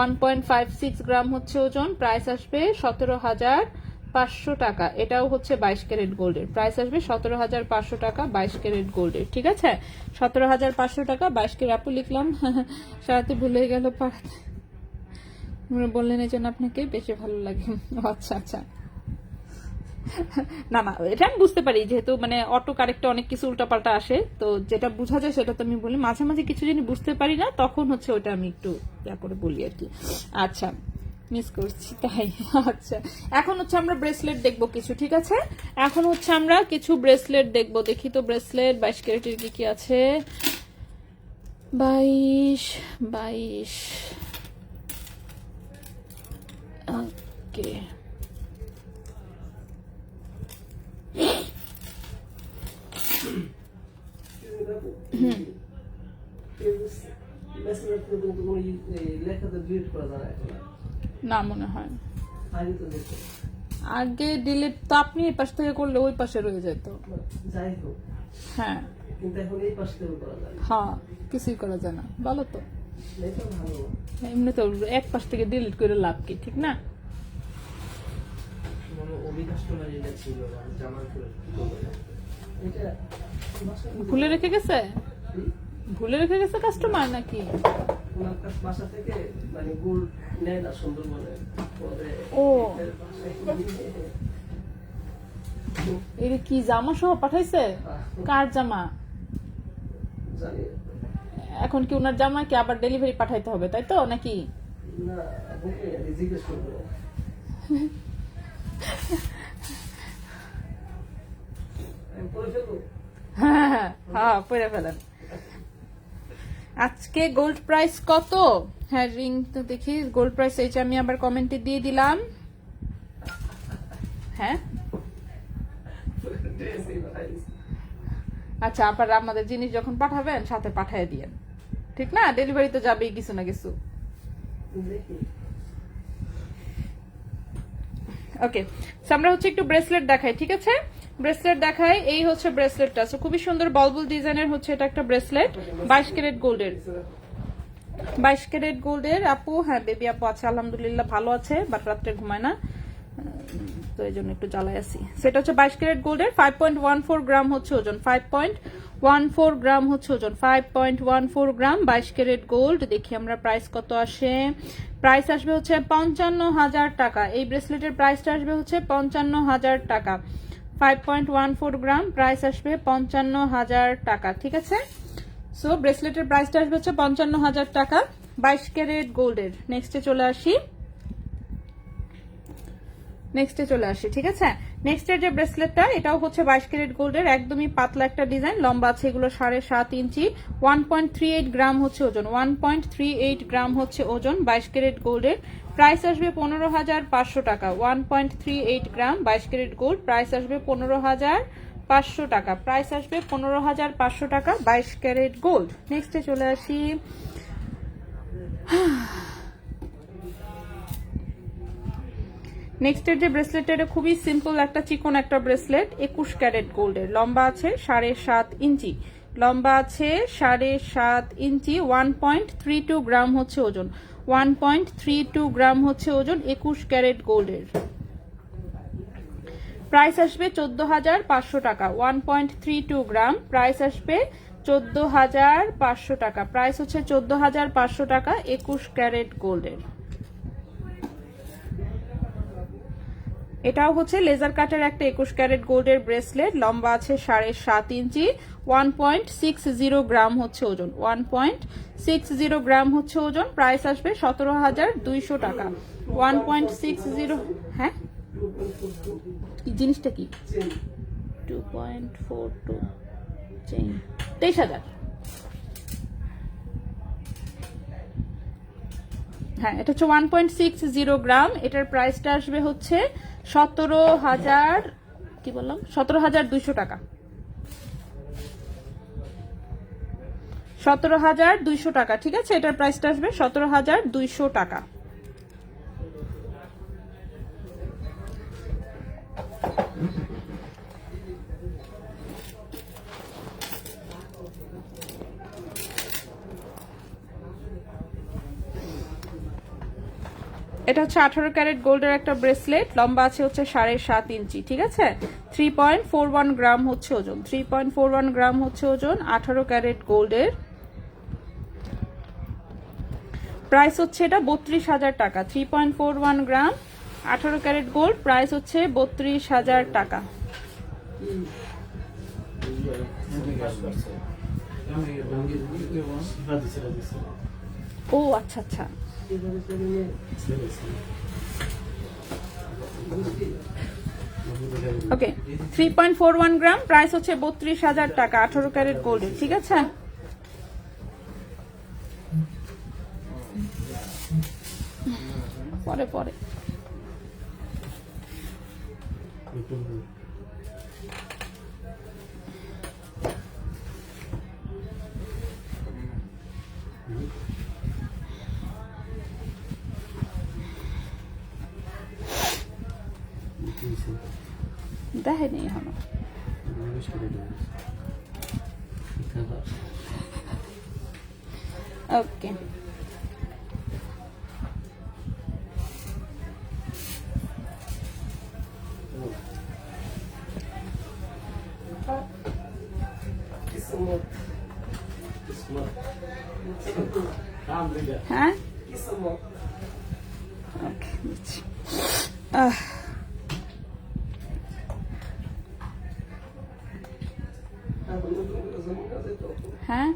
1.56 গ্রাম হচ্ছে ওজন, প্রাইস আসবে 17,500 500 টাকা, এটাও হচ্ছে 22 ক্যারেট গোল্ডের। প্রাইস আসবে 17,500 টাকা 22 ক্যারেট গোল্ডের। ঠিক আছে, 17,500 টাকা 22 ক্যারেট। আপু লিখলাম সারাতে ভুলে গেল পাঠাতে, বললেন এই জন্য আপনাকে বেশি ভালো লাগে। আচ্ছা আচ্ছা, না না, এটা আমি বুঝতে পারি, যেহেতু মানে অটো কারেক্টে অনেক কিছু উল্টাপাল্টা আসে, তো যেটা বোঝা যায় সেটা তো আমি বলি। মাঝে মাঝে কিছু জিনিস বুঝতে পারি না, তখন হচ্ছে ওটা আমি একটু ইয়া করে বলি আর কি। আচ্ছা, মিস করছি তাই। আচ্ছা, এখন হচ্ছে আমরা ব্রেসলেট দেখবো কিছু। ঠিক আছে, এখন হচ্ছে আমরা কিছু ব্রেসলেট দেখবো। দেখি তো ব্রেসলেট 22 ক্যারেটের কি কি আছে। 22 ওকে। না মনে হয় আগে ডিলিট তো আপনি এই পাশ থেকে করলে ওই পাশে রয়ে যেত। যাই হোক, হ্যাঁ কিন্তু এখন এই পাশ থেকে করা যায়। হ্যাঁ, কিছুই করা যায় না, বলো তো। এটা ভালো। এমনি তো এক পাশ থেকে ডিলিট করে লাভ কি, ঠিক না? ভুলে রেখে গেছে, ভুলে রেখে গেছে কাস্টমার নাকি? বাসা থেকে মানে গুড় নেয় না সুন্দরবনে। ও, এর কি জামা সহ পাঠাইছে? কার জামা? জানি এখন কি ওনার জামা কি আবার ডেলিভারি পাঠাইতে হবে, তাই তো নাকি? না, জিজ্ঞেস করবো। হ্যাঁ হ্যাঁ, পরে ফেলেন। আজকে গোল্ড প্রাইস কত? হ্যাঁ, রিং তো দেখি গোল্ড প্রাইস, এই যে আমি আবার কমেন্টে দিয়ে দিলাম। হ্যাঁ আচ্ছা, আবার আমাদের জিনিস যখন পাঠাবেন সাথে পাঠিয়ে দিয়েন, ঠিক না? ডেলিভারি তো যাবেই কিছু না কিছু। ওকে, আমরা হচ্ছে একটু ব্রেসলেট দেখাই। ঠিক আছে, ব্রেসলেট দেখাই। এই হচ্ছে ব্রেসলেটটা, খুবই সুন্দর বলবুল ডিজাইনের হচ্ছে এটা একটা ব্রেসলেট, 22 ক্যারেট গোল্ডের। 22 ক্যারেট গোল্ডের। আপু, হ্যাঁ বেবি আপু আছে আলহামদুলিল্লাহ, ভালো আছে, বাট রাত্রে ঘুমায় না, তো এই জন্য একটু জ্বালায় আছি। সেটা হচ্ছে 22 ক্যারেট গোল্ডের, 5.14 গ্রাম হচ্ছে ওজন, 5.14 গ্রাম হচ্ছে ওজন, 5.14 গ্রাম 22 ক্যারেট গোল্ড। দেখি আমরা প্রাইস কত আসে। প্রাইস আসবে হচ্ছে 55,000 টাকা। এই ব্রেসলেটের প্রাইসটা আসবে হচ্ছে 55,000 টাকা। 5.14 গ্রাম, প্রাইস আসবে 55,000 টাকা। ঠিক আছে, সো ব্রেসলেটের প্রাইসটা আসবে হচ্ছে 55,000 টাকা 22 ক্যারেট গোল্ডের। নেক্সটে চলে আসি। ঠিক আছে, নেক্সটের যে ব্রেসলেটটা, এটাও হচ্ছে 22 ক্যারেট গোল্ডের, একদমই পাতলা একটা ডিজাইন, লম্বা আছে এগুলো 7.5 ইঞ্চি, 1.38 গ্রাম হচ্ছে ওজন, 1.38 গ্রাম হচ্ছে ওজন, 22 ক্যারেট গোল্ডের। প্রাইস আসবে 15,500 টাকা। 1.38 গ্রাম 22 ক্যারেট গোল্ড, প্রাইস আসবে 15,500 টাকা। প্রাইস আসবে 15,500 টাকা 22 ক্যারেট গোল্ড। নেক্সটে চলে আসি। নেক্সটের যে ব্রেসলেট, এটা খুবই সিম্পল একটা চিকন একটা ব্রেসলেট, 21 ক্যারেট গোল্ডের, লম্বা আছে 7.5 ইঞ্চি, লম্বা আছে 7.5 ইঞ্চি, 1.32 গ্রাম হচ্ছে ওজন, 1.32 গ্রাম হচ্ছে ওজন, 21 ক্যারেট গোল্ডের। প্রাইস আসবে 14,500 টাকা। 1.32 গ্রাম, প্রাইস আসবে 14,500 টাকা। প্রাইস হচ্ছে 14,500 টাকা 21 ক্যারেট গোল্ডের। এটাও হচ্ছে লেজার কাটের একটা 21 ক্যারেট গোল্ডের ব্রেসলেট, লম্বা আছে 7.5 ইঞ্চি, 1.60 গ্রাম হচ্ছে ওজন, 1.60 গ্রাম হচ্ছে ওজন। প্রাইস আসবে 17,200 টাকা। 1.60, হ্যাঁ জিনিসটা কি? 2.42 চেইন, 23,000। হ্যাঁ, এটা হচ্ছে 1.60 গ্রাম। এটার প্রাইসটা আসবে হচ্ছে 17,000, কি বললাম, 17,200 টাকা। 17,200 টাকা। ঠিক আছে, এটার প্রাইসটা আসবে 17,200 টাকা। এটা হচ্ছে 18 ক্যারেট গোল্ডের একটা ব্রেসলেট, লম্বা আছে হচ্ছে 7.5 ইঞ্চি, ঠিক আছে। 3.41 গ্রাম হচ্ছে ওজন, 3.41 গ্রাম হচ্ছে ওজন, 18 ক্যারেট গোল্ডের। প্রাইস হচ্ছে এটা 32,000 টাকা। 3.41 গ্রাম 18 ক্যারেট গোল্ড, প্রাইস হচ্ছে 32,000 টাকা। ও আচ্ছা আচ্ছা, ওকে। 3.41 গ্রাম, প্রাইস হচ্ছে 32,000 টাকা, 18 ক্যারেট গোল্ডের, ঠিক আছে। পরে পরে দেখেনি এখনো। ওকে, Kismet. হ্যাঁ Kismet. ওকে, দিচ্ছি। হ্যাঁ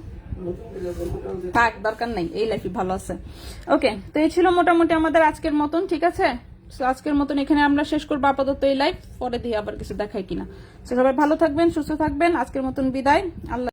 থাক, দরকার নেই, এই লাইফই ভালো আছে। ওকে, তো এই ছিল মোটামুটি আমাদের আজকের মতন, ঠিক আছে। তো আজকের মতন এখানে আমরা শেষ করবো আপাতত এই লাইভ, পরে দিয়ে আবার কিছু দেখাই কিনা। তো সবাই ভালো থাকবেন, সুস্থ থাকবেন, আজকের মতন বিদায়, আল্লাহ।